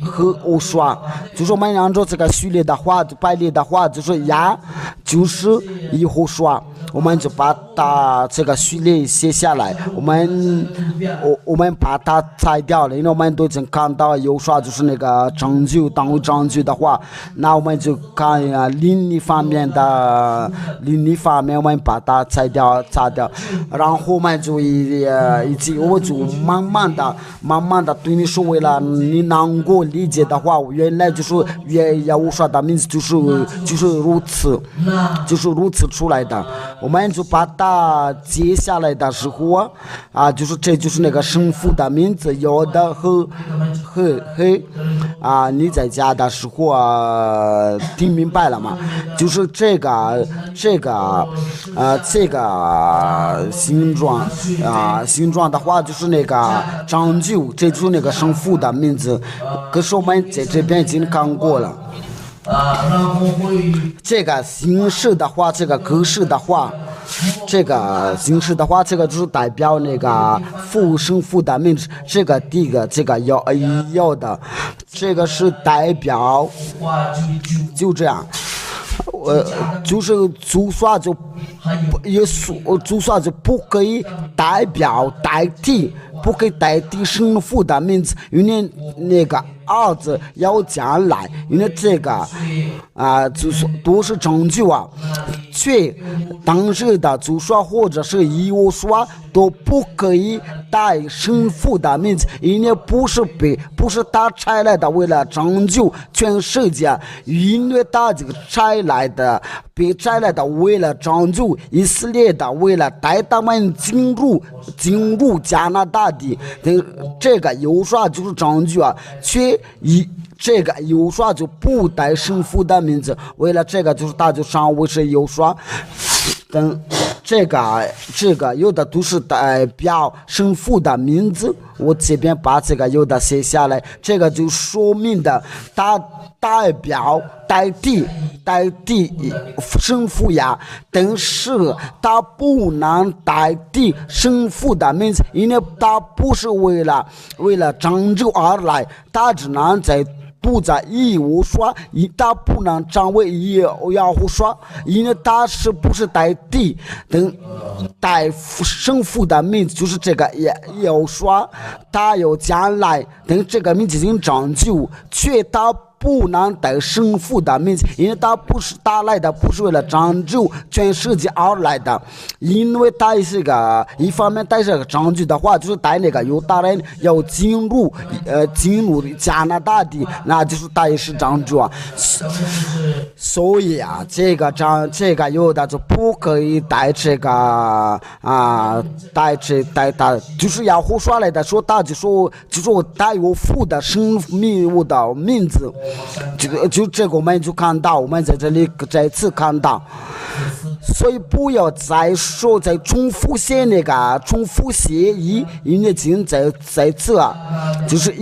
[SPEAKER 1] 和我说，就是我们按照这个序列的话，排列的话，就是呀，就是以后说，我们就把它这个序列写下来，我们把它裁掉了，因为我们都已经看到有说就是那个拯救当为拯救的话，那我们就看另一方面我们把它裁掉，然后我们就我就慢慢的对你说，为了你能够理解的话，原来就是我说的名字就是如此，就是如此出来的。我们就把它接下来的时候就是这就是那个神父的名字，有的和你在家的时候听明白了吗？就是这个形状的话，就是那个拯救，这就是那个神父的名字。可是我们在这边已经看过了。这个形式的话，这个格式的话，这个形式的话，这个就是代表那个神父的名字。这个第一个，这个要的，这个是代表，就这样。就是就说就不可以代替，不可以代替神父的名字，因为那个儿子要将来，因为这个就是都是拯救却当时的就说或者是有说都不可以带神父的名字，因为不是他差来的为了拯救全世界，因为他这个被差来的为了拯救以色列的，为了带他们进入加拿大的，这个有说就是拯救却这个有说就不带神父的名字，为了这个就是他就上位是有说等这个有的都是代表神父的名字，我这边把这个有的写下来，这个就说明的他代表代替神父但是他不能代替神父的名字，因为他不是为了拯救而来，他只能不在义务说，他不能成为要说，因为他是不是代替带神父的名字，就是这个要说他有将来等这个名字已经拯救，却他不能带生父的名字，因为他不是他来的不是为了拯救全世界而来的，因为他是个一方面带这个拯救的话，就是带那个犹大人要进入加拿大的，那就是他也是拯救啊。所以啊，这个犹大就不可以带这个带他，就是要胡说来的说他就说我带有父的生命我的名字。就这个我们就看到，我们在这里再次看到，所以不要再说再重复写因为经在这啊，就是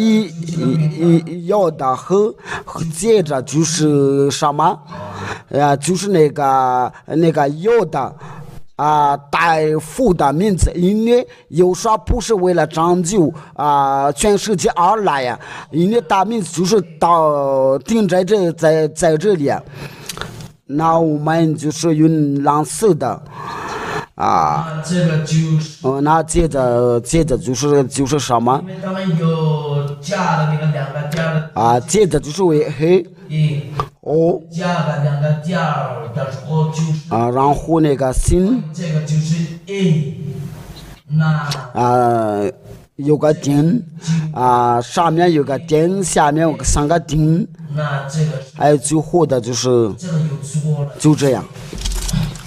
[SPEAKER 1] 要的和接着就是什么就是那个要的带父的名字，因为有说不是为了拯救全世界而来呀，因为大名字就是定在这里，那我们就是用蓝色的
[SPEAKER 2] 这个就是
[SPEAKER 1] 那接着就是什么？
[SPEAKER 2] 因为他们有加的那个两个点的
[SPEAKER 1] 接着就是为黑
[SPEAKER 2] 加的两个点的时候就是
[SPEAKER 1] 然后那个心
[SPEAKER 2] 这个就是 A 那
[SPEAKER 1] 有个点上面有个点，下面有三个点，
[SPEAKER 2] 那这个
[SPEAKER 1] 还有最后的就是
[SPEAKER 2] 这个有错了，
[SPEAKER 1] 就这样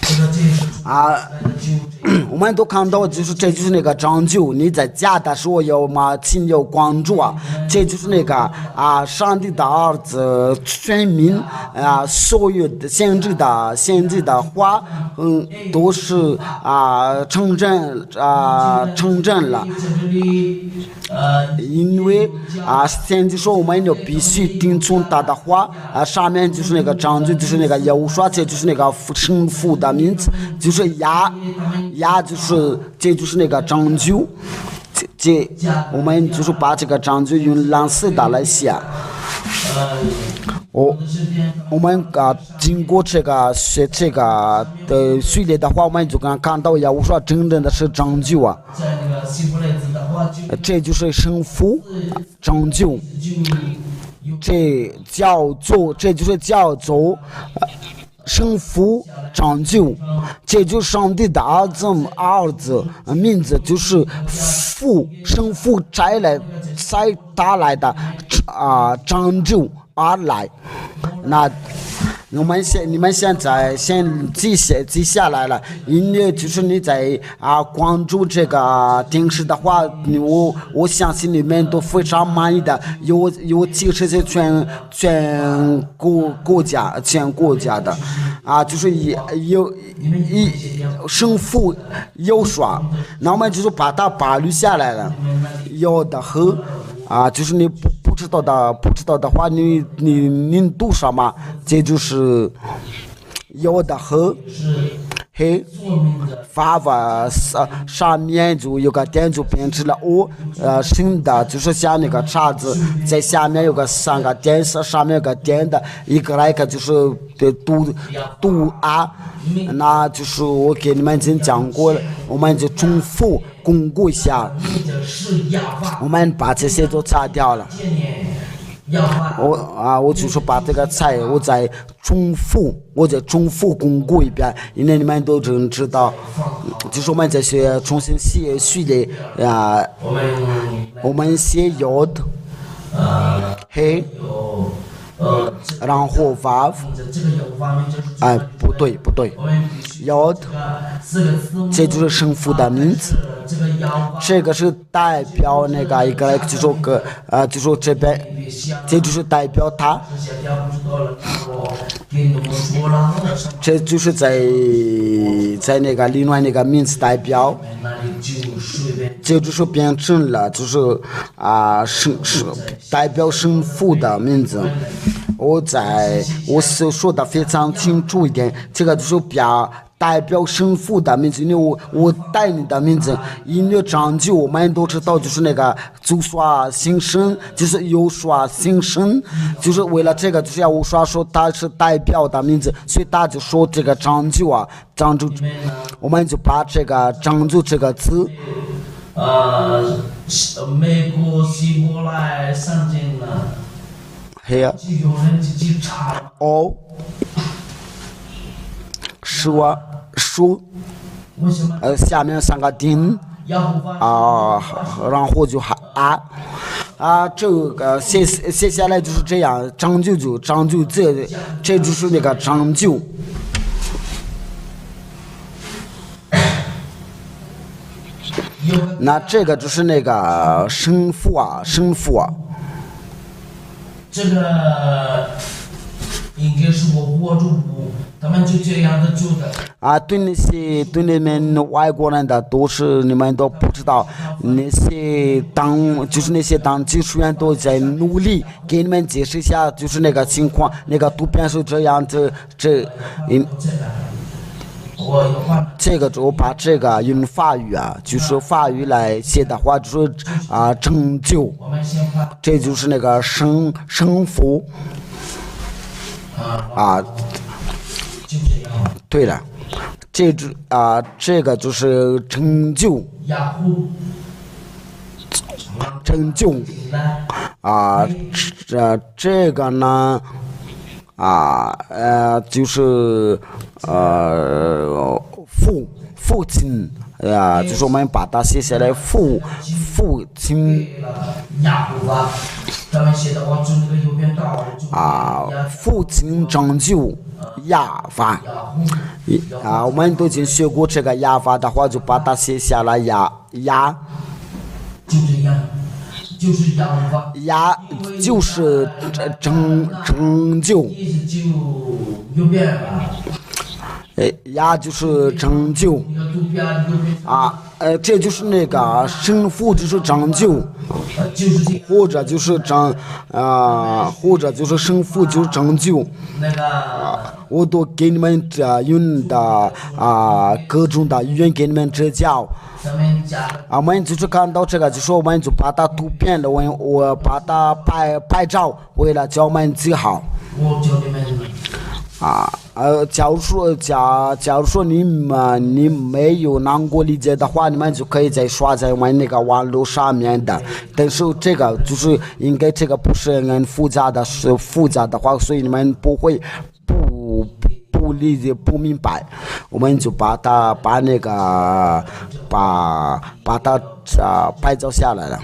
[SPEAKER 2] 这个
[SPEAKER 1] 我们都看到，这就是那个拯救。你在家的时候请要关注这就是那个上帝的儿子全民所有的先知的话都是成真了，因为先知说我们要必须听从他的话上面就是那个拯救，就是那个耶和华，这就是那个生父的名字，就是这就是那个拯救，我们就是把这个拯救用蓝色的来写。我们经过这个的序列的话，我们就看到耶和华真正的是拯救这就是生父拯救，这就是叫做生父拯救，这就是上帝的儿子名字就是生父摘他来的拯救而来。那你们现在先记下来了，因为就是你在关注这个电视的话，我相信你们都非常满意的，有其实是全国家的就是有生父有说，那我们就是把它保留下来了，有的和就是你不知道的话，你读什么？这就是有的和黑发上面就有个点就变成了新的就是像那个叉子，在下面有个三个点，上面有个点的一个就是读那就是我给你们已经讲过了，我们就重复巩固一下，我们把这些都擦掉了。我就是把这个菜我再重复巩固一遍，因为你们都知道，就是我们这些重新写序列我们写有的黑然后发不对，有的这就是生父的名字，这个是代表那个一个就是这边这就是代表他，这就是在那个另外那个名字代表，这就是变成了就是代表生父的名字。我说的非常清楚一点，这个就是代表生父的名字，因为我带你的名字，因为拯救我们都知道，就是那个主说新生，就是有说新生，就是为了这个，就是要我说他是代表的名字，所以大家说这个拯救我们就把这个拯救这个字
[SPEAKER 2] 美国希伯来圣经呢
[SPEAKER 1] 黑
[SPEAKER 2] 就有人自己查了。
[SPEAKER 1] 哦，说书，
[SPEAKER 2] 为什么？
[SPEAKER 1] 下面3个丁
[SPEAKER 2] 亚胡发
[SPEAKER 1] 啊，然后就还这个写下来就是这样，拯救这就是那个拯救。那这个就是那个生父啊。
[SPEAKER 2] 这个应该是我国主部，他们就这样的做的。
[SPEAKER 1] 对你们外国人的都是你们都不知道，那些就是那些当技术员都在努力给你们解释一下，就是那个情况，那个图片是这样子，这个就把这个用法语就是法语来写的话，就是拯救，这就是那个生父对了，这个就是拯救这个呢就是父亲就是我们把它写下来，父亲父亲拯救亚法我们都已经学过这个亚法的话，就把它写下来亚
[SPEAKER 2] 就这样。就是
[SPEAKER 1] 亚就是拯救，
[SPEAKER 2] 右边吧。
[SPEAKER 1] 亚就是拯救这就是那个生父就是拯救，或者就是生父就是拯救。我都给你们用的各种的语言给你们指教。我们就是看到这个，就说我们就把它图片的我把它拍照，为了教我们记好。
[SPEAKER 2] 我教你们
[SPEAKER 1] 假如说你没有能够理解的话，你们就可以再刷在我们那个网络上面的。但是这个就是应该这个不是很复杂的，是复杂的话，所以你们不会不理解不明白，我们就把它拍照下来了。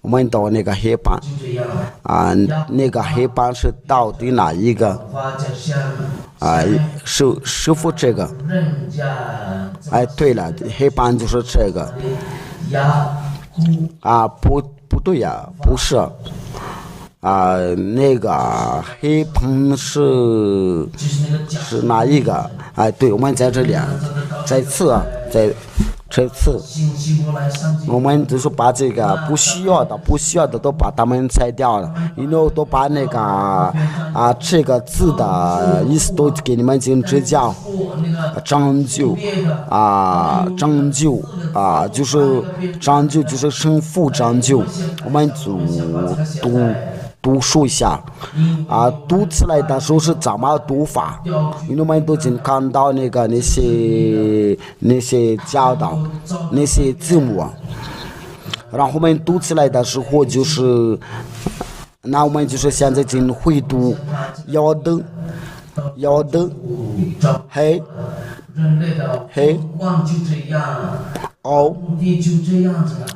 [SPEAKER 1] 我们到那个黑板那个黑板是到底哪一个师傅这个对了，黑板就是这个不对呀，不是那个黑板是哪一个对，我们在这里这次我们就是把这个不需要的都把它们拆掉了，然后都把那个这个字的意思都给你们进行指教。拯救就是拯救就是生父拯救，我们就读书一下读起来的时候是怎么读法，因为我们都已经看到那些教导那些字母然后我们读起来的时候就是那我们就是现在进行会读要的嘿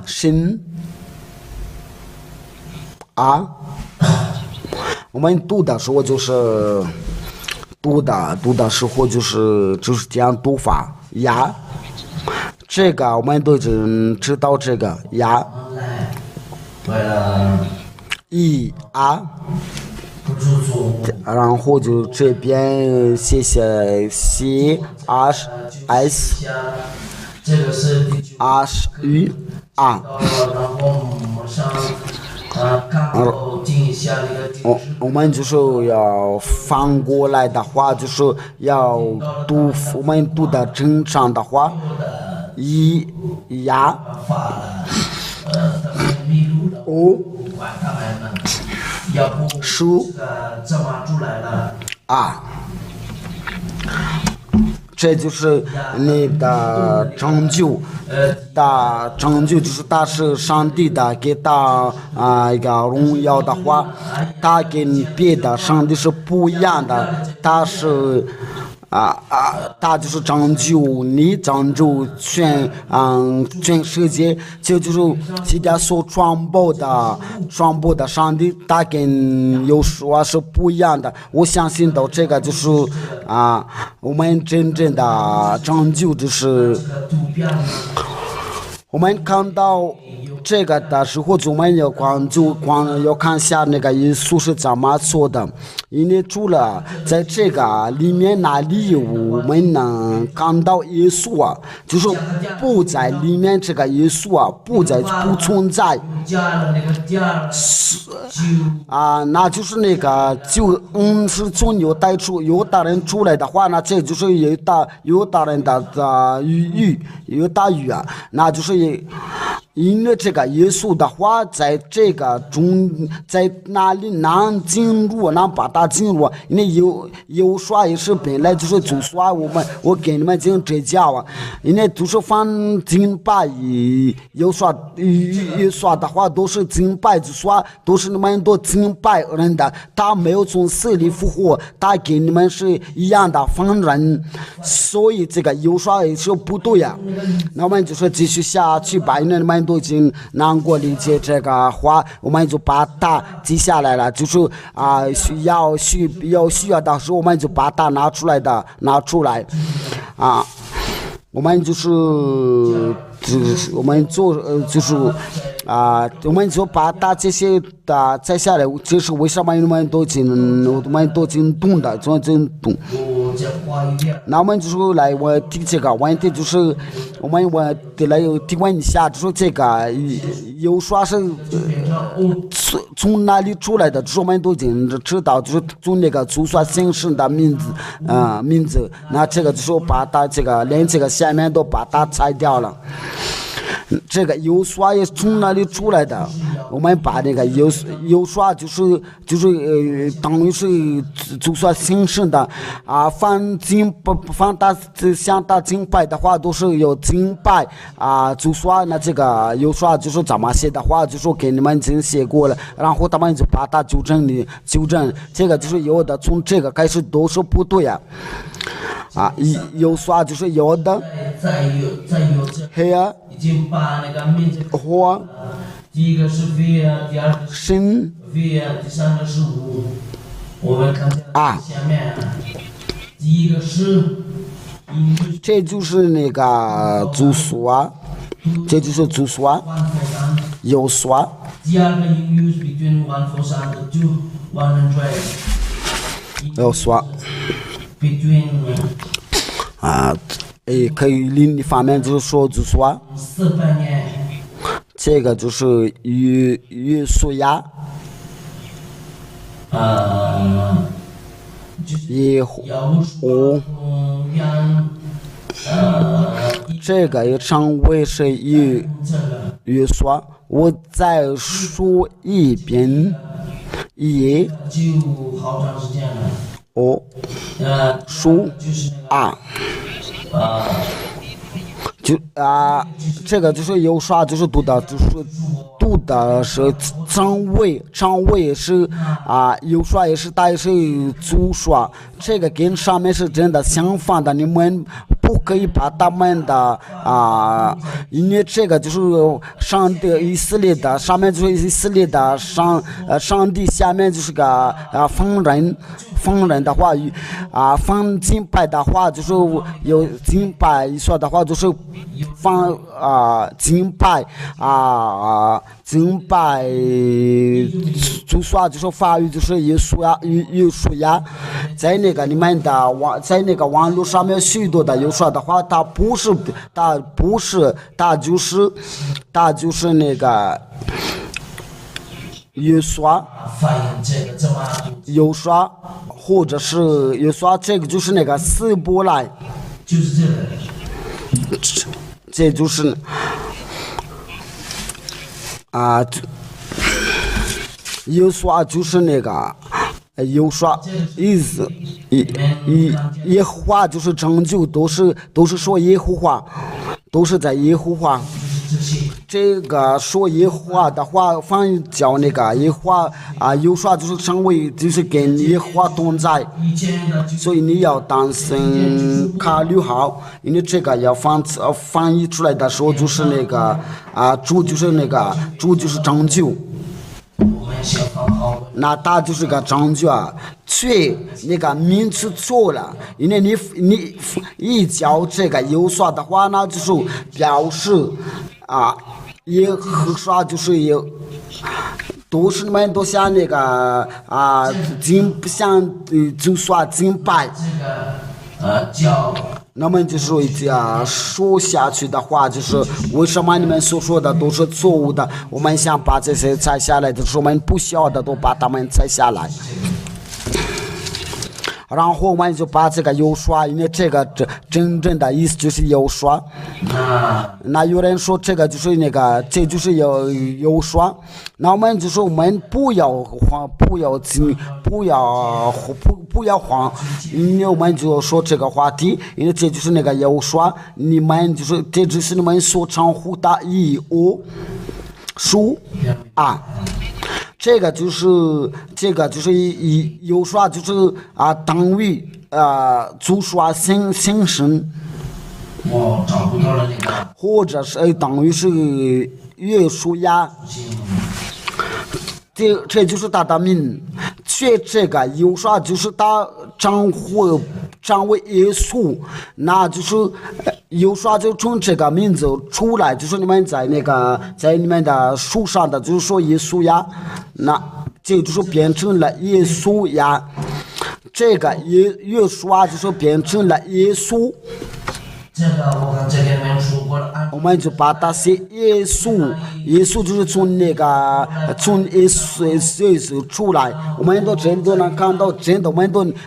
[SPEAKER 1] 神我们读的时候就是读的时候就是这样读法呀，这个我们都知道这个呀然后就这边写C S
[SPEAKER 2] 这个是
[SPEAKER 1] U 我们就是要反过来的话，就是要读我们读的正常的话，书这就是你的拯救，就是他是上帝的，给他一个荣耀的话，他跟别的上帝是不一样的，他是。他就是拯救你，拯救全世界，这就是今天所传播的上帝，他跟有说是不一样的。我相信到这个就是我们真正的拯救就是我们看到这个的时候，我们要看下那个耶稣是怎么做的，因为除了在这个里面哪里有我们能看到耶稣就是不在里面这个耶稣不存在那就是那个是从犹大人出来的话，那这就是犹大人的犹大语那就是因为这个耶稣的话，在这个在哪里能进入，能把它进入？因为有说也是本来就是主说我给你们讲这教因为都是放敬拜，有说的话都是敬拜，就说都是你们都敬拜人的，他没有从死里复活，他跟你们是一样的放人，所以这个有说也是不对那我们就是继续下去吧，因为你们都已经能够理解这个话，我们就把它记下来了，就是需要的时候我们就把它拿出来我们就是我们做我们就把它这些的摘下来，这是为什么我们都已经懂的，真懂。那我们就是来我提这个问题，就是我来提问一下，就是这个有说是从哪里出来的，就是我们都已经知道，就是从那个主所形成的名字，那这个就是把它连这个下面都把它拆掉了。这个有说也从哪里出来的？我们把那个有说就是等于是就说形成的放向他敬拜的话，都是有敬拜就说那这个有说就是怎么写的话，就说给你们已经写过了，然后他们就把它纠正，这个就是有的，从这个开始都是不对有说就是有的，黑
[SPEAKER 2] 已经把那个名字第一个是 V 第二个是 V 第三个是5，我们看下面第一个是
[SPEAKER 1] 这就是那个主说，这就是主说有说。
[SPEAKER 2] 第二个 in use between 143 to 100
[SPEAKER 1] 有说
[SPEAKER 2] between
[SPEAKER 1] 可以另一方面就是说就说
[SPEAKER 2] 400年，
[SPEAKER 1] 这个就是约书亚耶和华这个也称为是约书亚。我再说一遍，耶
[SPEAKER 2] 就好长时间了。
[SPEAKER 1] 书这个就是有说就是读的是张卫是有说也是大也是主说，这个跟上面是真的相反的，你们不可以把他们的因为这个就是上帝以色列的，上面就是以色列的上帝，下面就是个放人的话放敬拜的话，就是有敬拜说的话，就是放敬拜就说就是法语就是耶稣呀，在那个你们的在那个网络上面许多的有说的话，他就是那个耶稣有说，或者是有说这个就是那个希伯来，
[SPEAKER 2] 就是这个，
[SPEAKER 1] 这就是有说就是那个有说意思，耶和华就是拯救，都是说耶和华，都是在耶和华。这个说耶和华的话，翻译叫那个耶和华有说就是成为就是跟耶和华同在，所以你要当心考虑好，因为这个要翻译出来的时候就是那个主就是那个主就是拯救。那他就是个拯救却那个名词错了，因为你一教这个有说的话，那就是表示耶和华就是有，都是你们都像那个像就说敬拜。那么就是说下去的话，就是为什么你们所说的都是错误的？我们想把这些摘下来的时候，我们不需要的都把它们摘下来。然后我们就把这个有说，因为这个真正的意思就是有说。那有人说这个就是那个，这就是有说。那我们就说我们不要慌，不要慌，因为我们就说这个话题，因为这就是那个有说，你们就是这就是你们所称呼的义务书这个就是有说就是等于就说新生，
[SPEAKER 2] 我找不到了那个，
[SPEAKER 1] 或者是等于是约书亚，这就是他的名。这个有说就是他称为耶稣，那就是有说就从这个名字出来，就是你们在你们的书上的就是说耶稣呀，那这就是变成了耶稣呀，这个约书就是变成了耶稣。
[SPEAKER 2] 这个我看这里面说过了，
[SPEAKER 1] 我们就把它写耶稣，耶稣就是从耶稣出来，我们都真都能看到，真的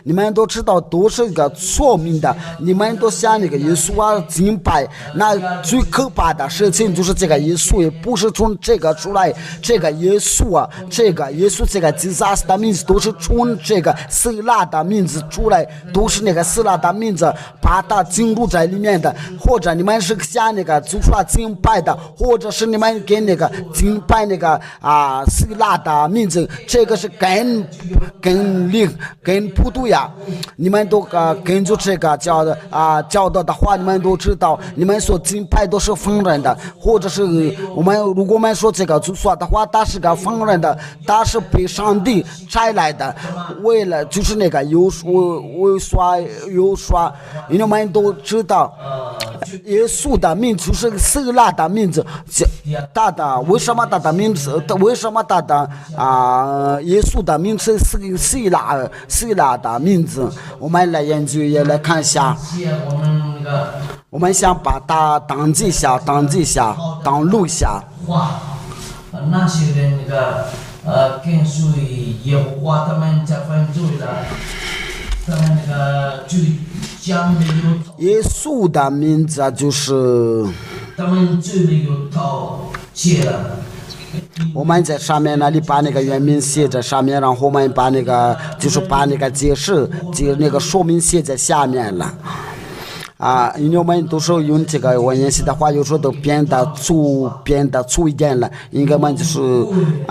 [SPEAKER 1] 你们都知道都是个错误的，你们都想那个耶稣敬拜，那最可怕的事情就是这个耶稣也不是从这个出来，这个耶稣这个耶稣这个Jesus的名字都是从这个希腊的名字出来，都是那个希腊的名字把它进入在里面。或者你们是像那个就说敬拜的，或者是你们跟那个敬拜那个希腊的名字，这个是跟不对呀。你们都根据这个教导的话，你们都知道，你们所敬拜都是疯人的，或者是如果我们说这个就说的话，他是个疯人的，他是被上帝摘来的，为了就是那个有说，因为我们都知道。耶稣的名字是希腊的名字，为什么他的名字？为什么他的耶稣的名字是希腊的名字？我们来研究也来看一下。我们想把它登记一下，登录一下。
[SPEAKER 2] 那些人跟随耶和华，他们在犯罪了，他们就讲的有。
[SPEAKER 1] 耶稣的名字就是
[SPEAKER 2] 他们罪里有盗窃了。
[SPEAKER 1] 我们在上面那里把那个原名写在上面，然后我们把那个解释那个说明写在下面了。因为我们都是用这个文言写的话，有时候都变得粗一点了，应该我们就是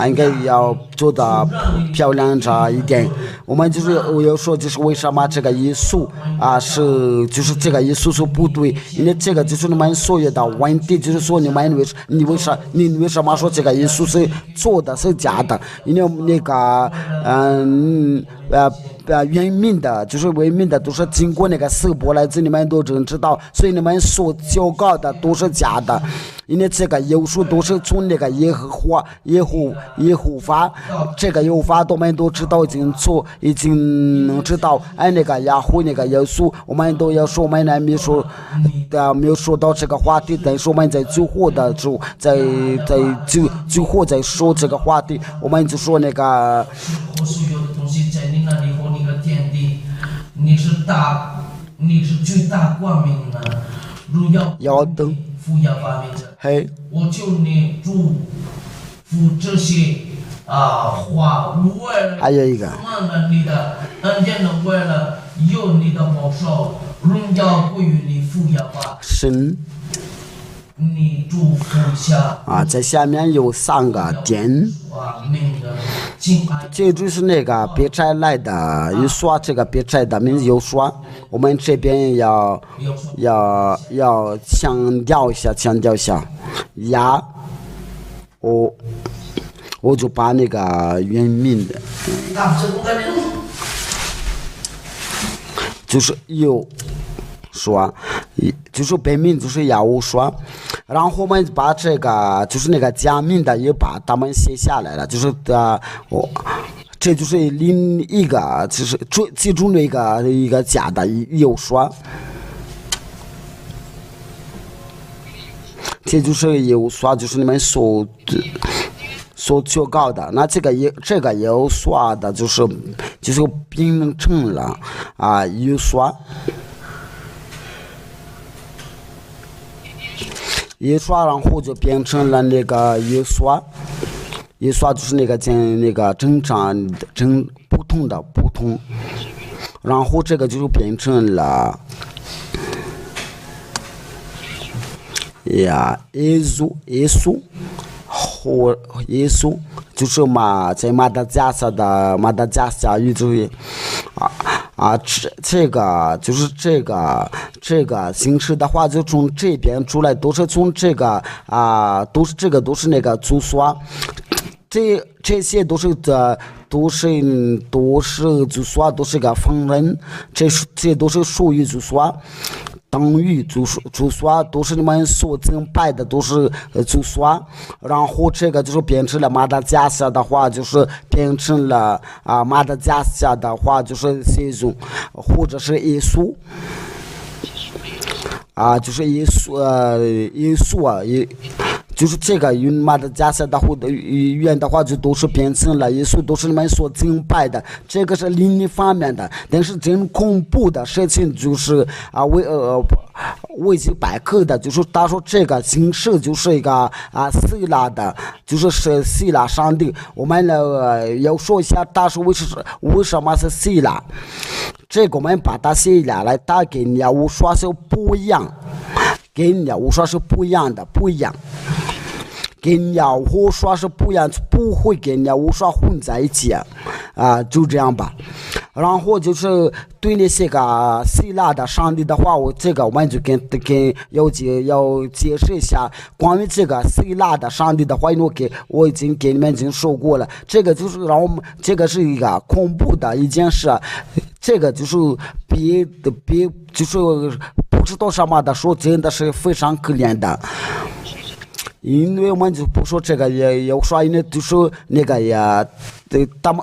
[SPEAKER 1] 应该要做的漂亮着一点。我们就是有说就是为什么这个耶稣就是这个耶稣是不对，因为这个就是你们所有的问题，就是说你为什么说这个耶稣是错的是假的？因为那个原名的就是为名的都是经过那个希伯来字，你们都知道，所以你们所教告的都是假的，因为这个耶稣都是从那个耶和华这个耶和华我们都知道已经知道，那个雅虎那个耶稣，我们都要说，我们还没有说到这个话题，等于说我们在救火的时候，在救火在说这个话题，我们就说那个。
[SPEAKER 2] 你是最大光明的，如要
[SPEAKER 1] 等
[SPEAKER 2] 福要发明者。我求你祝福这些话，为了
[SPEAKER 1] 还有一个
[SPEAKER 2] 什么你的恩典呢？为了有你的保守，荣耀归于你父耶和华
[SPEAKER 1] 神。
[SPEAKER 2] 你祝福下
[SPEAKER 1] 在下面有3个点，这就是那个别摘来的，又说这个别摘的名字又说，我们这边要强调一下呀，我就把那个原名的，就是有说，就是本名就是雅乌说。然后我们把这个就是那个假名的也把他们写下来了，就是这就是另一个就是其中的一个假的有说，这就是有说就是你们所求告的，那这个有说的就是变成了有说。一刷，然后就变成了那个一刷就是那个正常不同，然后这个就变成了耶稣和耶稣，就是在马达加斯加语中这个形式的话，就从这边出来，都是从这个都是那个主说，这些都是主说，都是个逢人，这都是属于主说。等于主说都是你们所敬拜的，都是主说，然后这个就是变成了马达加斯的话，就是变成了马达加斯的话就是耶稣，或者是耶稣，就是耶稣就是这个与马达加斯的或者语言的话，就都是变成了耶稣，都是你们所敬拜的，这个是另一方面的。但是真恐怖的事情就是维基百科的，就是他说这个形式就是一个希腊的，就是希腊上帝。我们要说一下，他说为什么是希腊？这个我们把它写下来，它跟雅乌说是不一样，跟雅乌说是不一样的，不一样。跟雅乌说是不一样，不会跟雅乌说混在一起就这样吧。然后就是对那些个希腊的上帝的话，我们就跟要解释一下关于这个希腊的上帝的话，因为我已经给你们说过了，这个就是让我们这个是一个恐怖的一件事，这个就是别就是不知道什么的说，真的是非常可怜的。因为我们就不说这个，也要说，因为就是那个呀，他们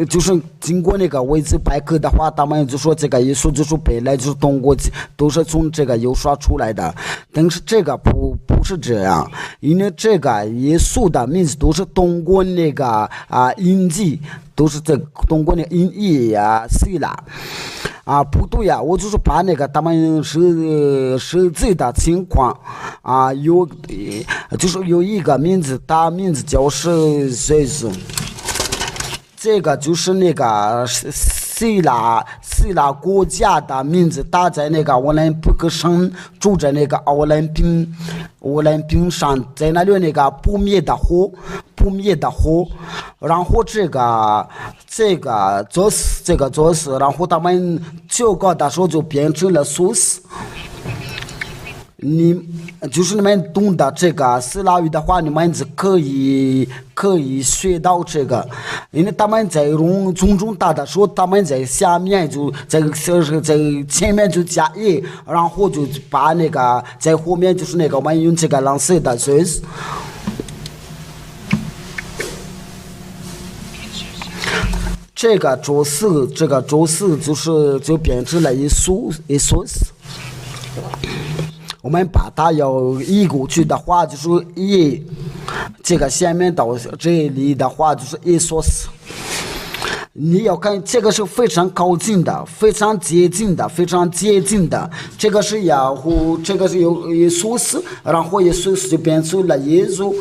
[SPEAKER 1] 就是经过那个维基百科的话，他们就说这个耶稣就是本来就是通过都是从这个有说出来的，但是这个不是这样，因为这个耶稣的名字都是通过那个音记，都是通过那个音译希腊。不对呀，我就是把那个他们实际的情况就是有一个名字，他名字叫是耶稣，这个就是那个希腊国家的名字，他在那个奥林匹克山住在那个奥林匹山，在那里那个不灭的火，然后这个做事，然后他们求告的时候就变成了苏斯。就是你们懂得这个希腊语的话，你们是可以学到这个，因为他们在用中大的时候，他们在下面就在前面就加一，然后就把那个在后面就是那个我们用这个蓝色的字。这个周四就变成了耶稣。我们把它要移过去的话，就是这个下面到这里的话，就是耶稣。你要看这个是非常靠近的，非常接近的。这个是雅虎，这个是有耶稣，然后耶稣就变成了耶稣。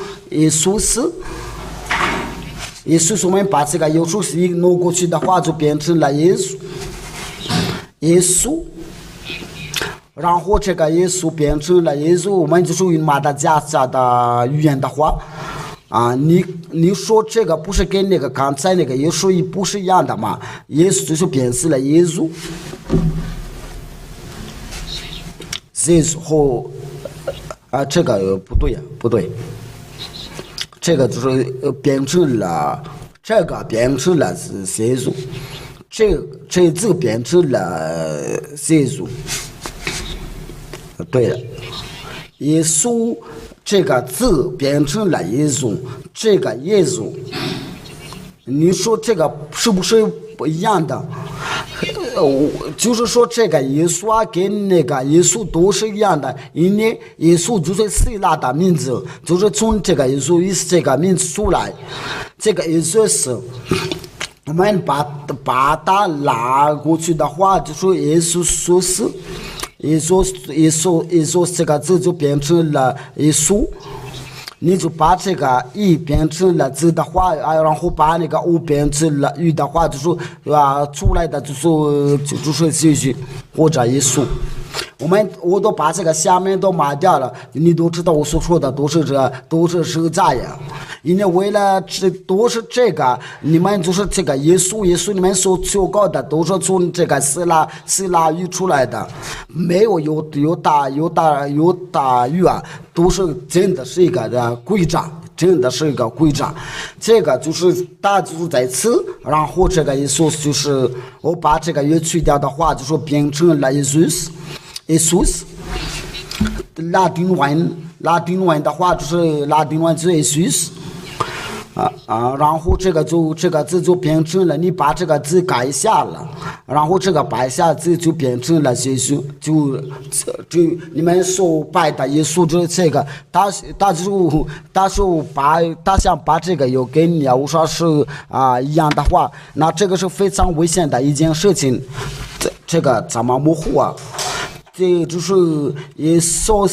[SPEAKER 1] 耶稣说我们把这个耶稣一挪过去的话，就变成了耶稣。耶稣，然后这个耶稣变成了耶稣，我们就属于马达加斯加的语言的话，你说这个不是跟那个刚才那个耶稣不是一样的吗？耶稣就是变成了耶稣，耶稣后这个不对呀，不对，这个就是变成了这个变成了是耶稣。这字变成了耶稣，对了，耶稣这个字变成了耶稣，这个耶稣，你说这个是不是不一样的？就是说这个耶稣跟那个耶稣都是一样的，因为耶稣就是希腊的名字，就是从这个耶稣意思这个名字出来，这个耶稣是。我们把它拉过去的话，就说耶稣说是，耶稣这个字就变成了耶稣。你就把这个一变成了字的话，然后把那个u变成了语的话，就是出来的就是继续或者耶稣。我都把这个下面都抹掉了，你都知道我所说的都是实在呀。因为为了都是这个，你们就是这个耶稣你们所求告的都是从这个希腊语出来的，没有大语啊，都是真的是一个的规章。真的是一个规章，这个就是大就是在此，然后这个耶稣就是我把这个语去掉的话，就说变成了耶稣，拉丁文的话就是拉丁文就是耶稣。然后这个字就变成了，你把这个字改一下了，然后这个摆下字就变成了耶稣，就你们所拜的耶稣就是这个，他想把这个又跟你我说是一样的话，那这个是非常危险的一件事情，这个怎么模糊啊？这就是耶稣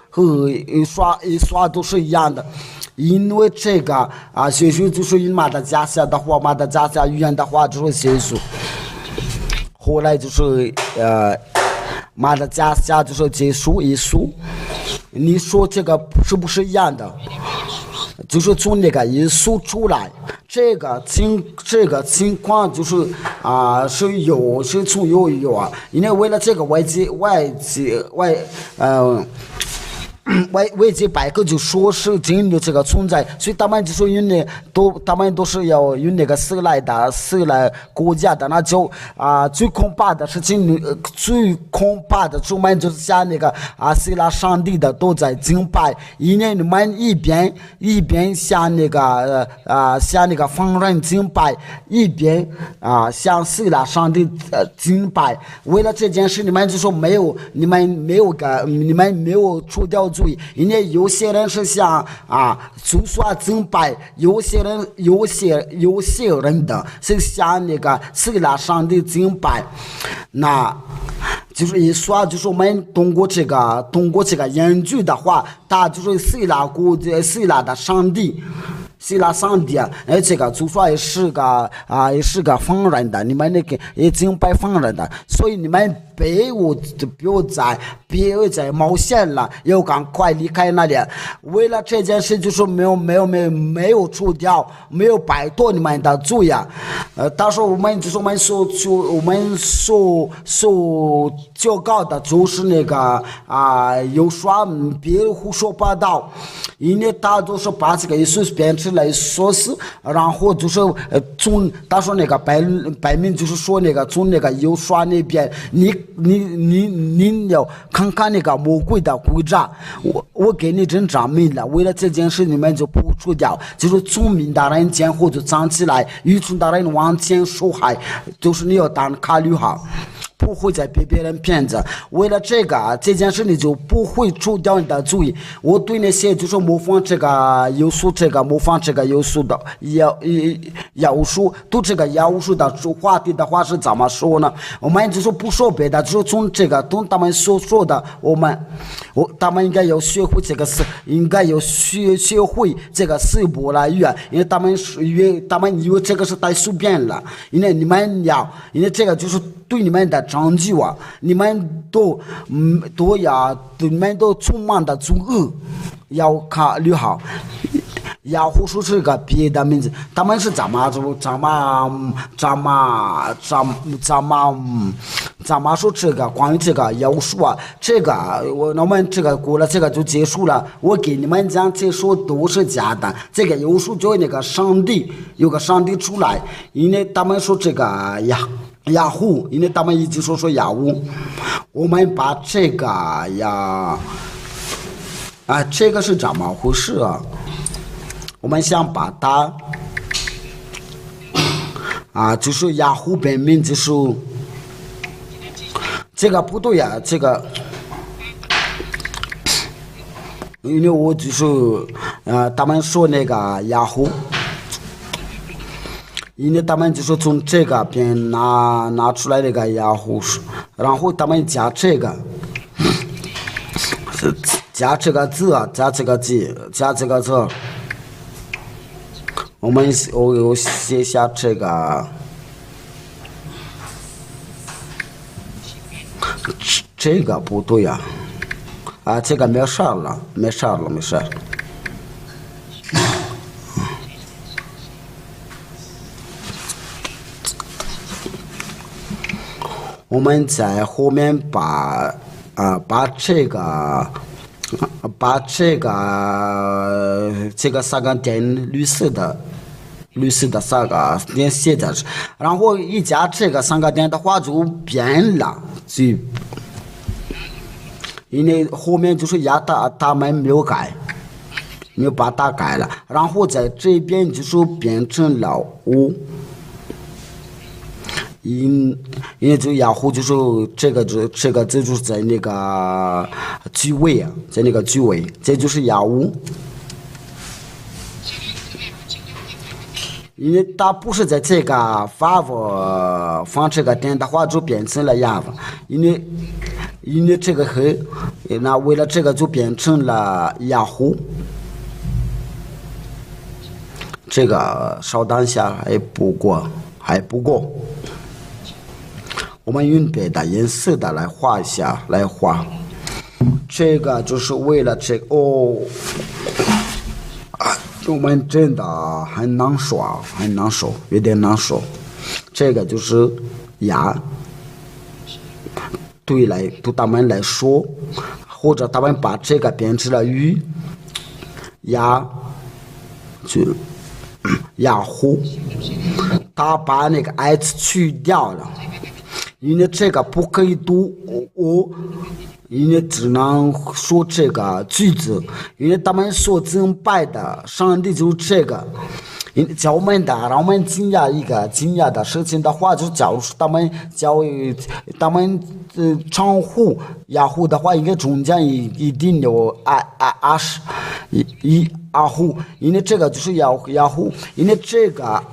[SPEAKER 1] 和耶稣都是一样的。因为这个耶稣就是用马达加斯加的话，马达加斯加语言的话就是耶稣，后来就是马达加斯加就是耶稣，你说这个是不是一样的？就是从那个耶稣出来，这个情况就是是从有啊，因为为了这个维基百科就说是真有这个存在，所以他们就说他们都是要用那个希腊国家的，那就最恐怕的事情，最恐怕的出门就是像那个希腊上帝的都在敬拜，因为你们一边像那个方人敬拜，一边向希腊上帝敬拜。为了这件事，你们就说你们没有除掉罪，因为有些人是像就说敬拜，有些人的是向那个希腊上帝敬拜，那就是一说，就是我们通过这个研究的话，他就是希腊的上帝。希腊上帝这个就说也是个疯人的，你们那个也敬拜疯人的，所以你们不要再冒险了，要赶快离开那里。为了这件事，就是没有除掉，没有摆脱你们的罪呀。到时候我们所教告的就是那个有说别胡说八道，因为他就是把这个耶稣变成来说是，然后就是从他说那个白民就是说那个从那个有说那边，你要看看那个魔鬼的诡诈，我给你真证明了。为了这件事，你们就不除掉，就是聪明的人间或者站起来，愚蠢的人往前受害，就是你要当考虑好。不会再被别人骗子，为了这件事你就不会除掉你的罪。我对那些就是模仿这个耶稣的要说对这个要说的话题的话是怎么说呢？我们就是不说别的，就是从这个从他们所说的，他们应该要学会这个事，应该要学会这个希伯来语，因为他们以为这个是太随便了，因为因为这个就是对你们的成就啊，你们都充满的罪恶，要考虑好。雅虎说是个别的名字，他们是怎么说这个关于这个要素啊？这个我们这个过了这个就结束了。我给你们讲，这说都是假的。这个要素就那个上帝有个上帝出来，因为他们说这个雅虎，因为他们一直说雅虎，我们把这个这个是怎么回事啊？我们想把它就是雅虎本名就是这个不对呀，这个因为我就是他们说那个雅虎，因为他们就是从这个边拿出来那个雅虎，然后他们加这个字啊，加这个字。我写下这个，这个不对呀，这个没事了。我们在后面把这个三个点绿色的三个点写在这，然后一加这个三个点的话就变了，因为后面就是他们没有把它改了，然后在这边就是变成了5。因为就雅虎就是这个就是在那个居位啊，在那个居位，这就是雅虎。因为它不是在这个放这个点的话，就变成了雅虎。因为这个黑，那为了这个就变成了雅虎。这个稍等一下，还不过。我们用别的颜色的来画一下，这个就是为了这个我们真的很难说，有点难说。这个就是牙，对他们来说，或者他们把这个变成了鱼，雅虎，他把那个 s 去掉了。因为这个不可以读因为只能说这个句子，因为他们所敬拜的上帝就是这个。教我们的，让我们惊讶的事情的话，就假如说他们称呼雅虎的话，应该中间一定有阿虎，因为这个就是雅虎，因为这个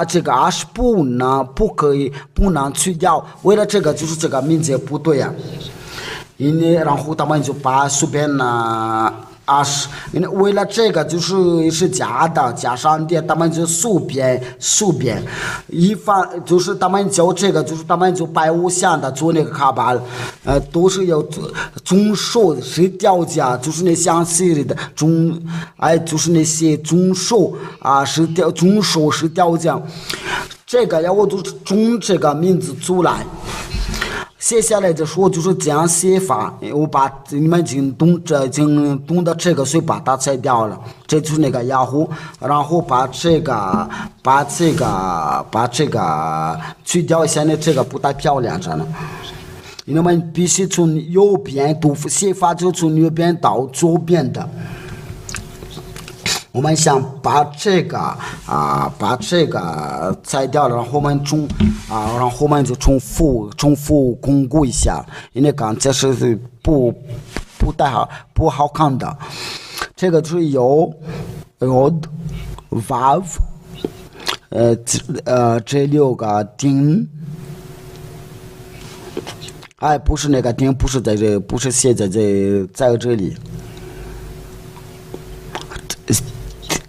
[SPEAKER 1] 这个是不能去掉，为了这个就是这个名字不对呀，因为然后他们就把随便因为为了这个是假的，加上点他们就随便，就是他们教这个，就是他们就拜偶像的做那个卡巴，都是要宗授是掉价，就是那详细的就是那些宗授宗授是掉价，这个要我就从这个名字出来。写下来的说就是这样写法，我把你们已经懂得这个，所以把它拆掉了，这就是那个雅虎，然后把这个去掉，现在这个不太漂亮着呢。因为我们必须从右边读写法，就从右边到左边的。我们想把这个拆掉了，然后我们就重复巩固一下，因为刚才是不太好不好看的。这个就是有 vav 这6个丁，哎，不是那个丁，不是在这，不是写在这里，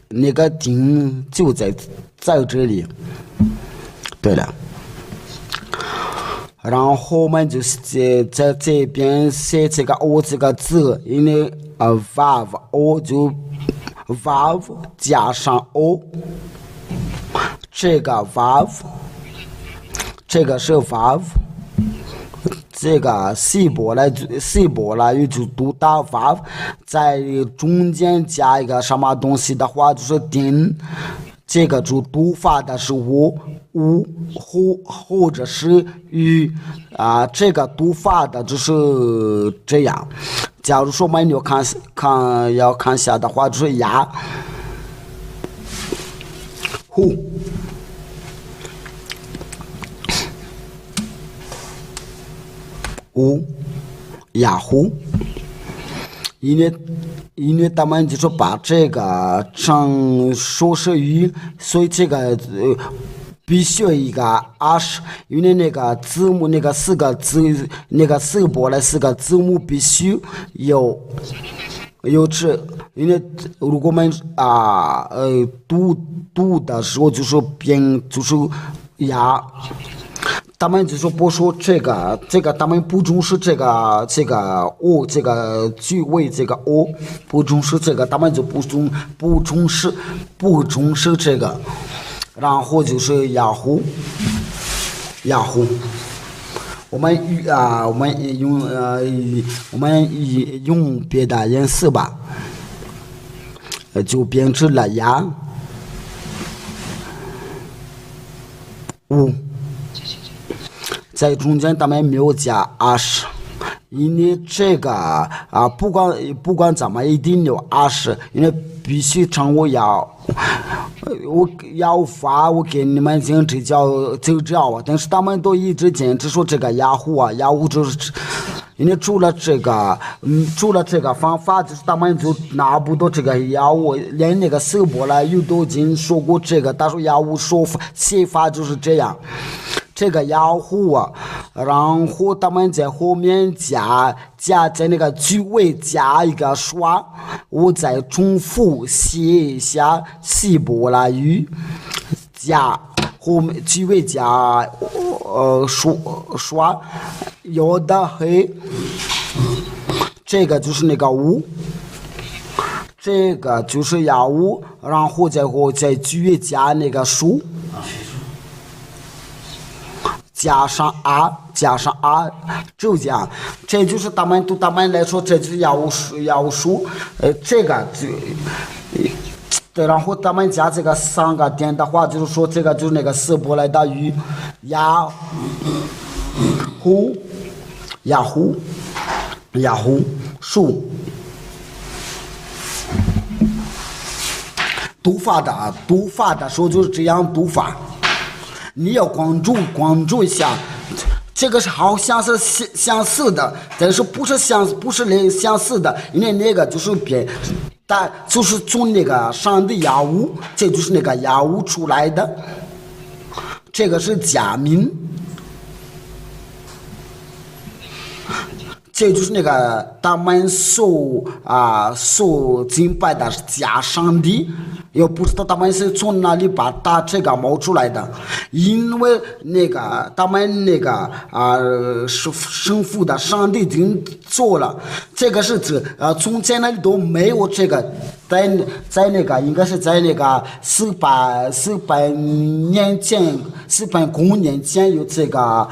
[SPEAKER 1] 那个丁就在这里。对了。然后我们就是在这边写这个 o 这个字，因为vav o 就 vav 加上 o， 这个 vav， 这个是 vav， 这个希伯来语就读到 vav， 在中间加一个什么东西的话就是din，这个就读法的是我。或者是与这个读法的就是这样。假如说我们要看下的话，就是呀呼呀呼，因为他们就是把这个称说是语，所以这个必须一个20，因为那个字母那个4个字，那个希伯来4个字母必须有这，因为如果我们读的时候就是就是呀。他们就说不说这个，他们不重视这个o 这个句尾这个 o 不重视这个，他们就不重视这个，然后就是雅虎，我们用别的颜色吧，就变成了呀5。在中间他们没有加20，因为这个不管怎么一定有20，因为必须称我要发，我给你们坚持就这样，但是他们都一直坚持说这个雅虎就是因为除了这个方法，就是他们就拿不到这个雅虎，连那个希伯来语都已经说过这个，他说雅虎写法就是这样。这个雅虎然后他们在后面加在那个句尾加一个刷，我再重复写一下希伯来语，加后面句尾加刷，有的黑，这个就是那个5，这个就是雅虎，然后在句尾加那个书。加上 r， 就这样，这就是他们对他们来说，这就是雅虎书，这个然后他们加这个3个点的话，就是说这个就是那个希伯来的语，雅虎书，读法的时候就是这样读法。你要关注一下，这个是好像是相似的，但是不是相似的，因为那个就是但就是从那个上的雅虎，这就是那个雅虎出来的，这个是假名，这就是那个他们所敬拜的假上帝。又不知道他们是从哪里把这个冒出来的，因为那个他们那个神父的上帝已经做了，这个是从前那里都没有这个，在那个应该是在那个400年前400公年前有这个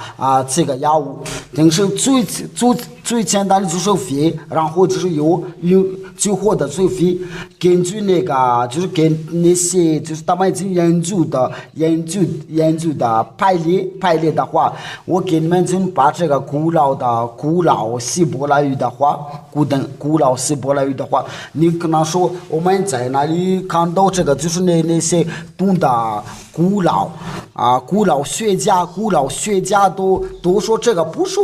[SPEAKER 1] 雅虎，但是最简单的就是飞，然后就是有最后的最飞，根据那个就是跟那些就是他们已经研究的排列的话，我给你们就把这个古老希伯来语的话，你可能说我们在那里看到这个，就是那些懂得古老学家都说这个不是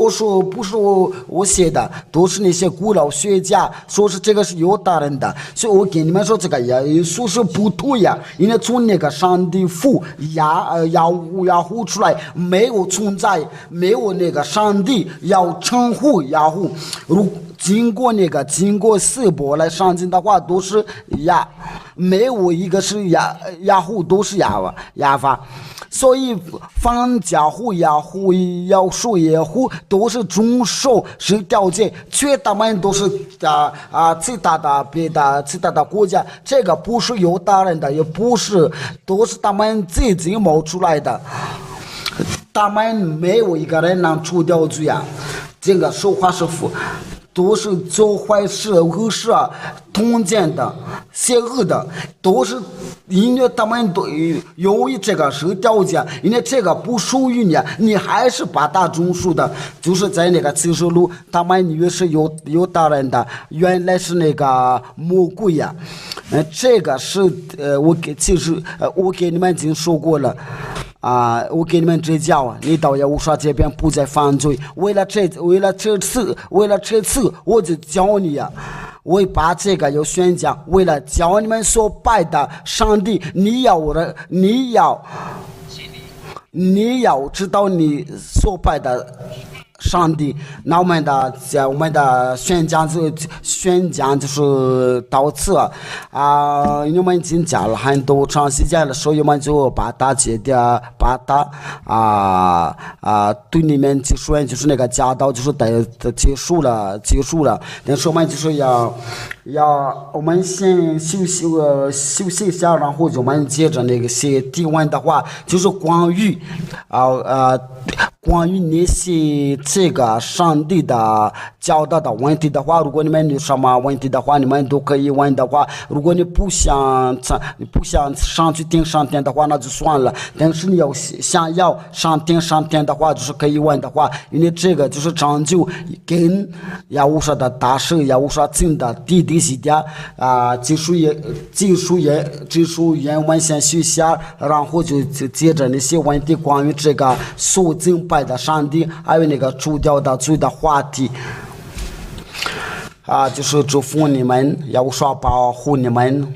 [SPEAKER 1] 我写的，都是那些古老学家说是这个是犹大人的，所以我跟你们说这个耶稣是不对呀，因为从那个上帝父亚户出来没有存在，没有那个上帝要称呼亚户，经过四波来上进的话都是没有一个是亚户，都是亚法。所以方家户亚户要说耶户都是遵守是条件，绝大部分都是其他的国家，这个不是犹大人的，也不是都是他们自己冒出来的，他们没有一个人能除掉罪啊。这个说话是都是做坏事、恶事、通奸的、邪恶的，都是因为他们都由于这个是条件，因为这个不属于你，你还是把它中属的，就是在那个启示录，他们以为是有大人的，原来是那个魔鬼呀。这个是我给你们已经说过了。我给你们指教，你到耶和华这边不再犯罪。为了这次，我就教你呀。我把这个要宣讲，为了教你们所拜的上帝，你要知道你所拜的上帝。那我们的宣讲就是到此因为我们已经讲了很多长时间了，所以我们就把它对你们就是那个讲道就是结束了。但是我们就是要我们先休息一下，然后我们接着那个些提问的话，就是关于那些这个上帝的教导的问题的话，如果你们有什么问题的话，你们都可以问的话。如果你不想上去听上天的话，那就算了。但是你想要上天的话，就是可以问的话，因为这个就是长久跟耶和华的大事，耶和华真的地西的技术员我们先学下，然后就接着那些问题关于这个所敬拜的上帝，还有那个除掉的罪的话题就是祝福你们，耶和华保护你们。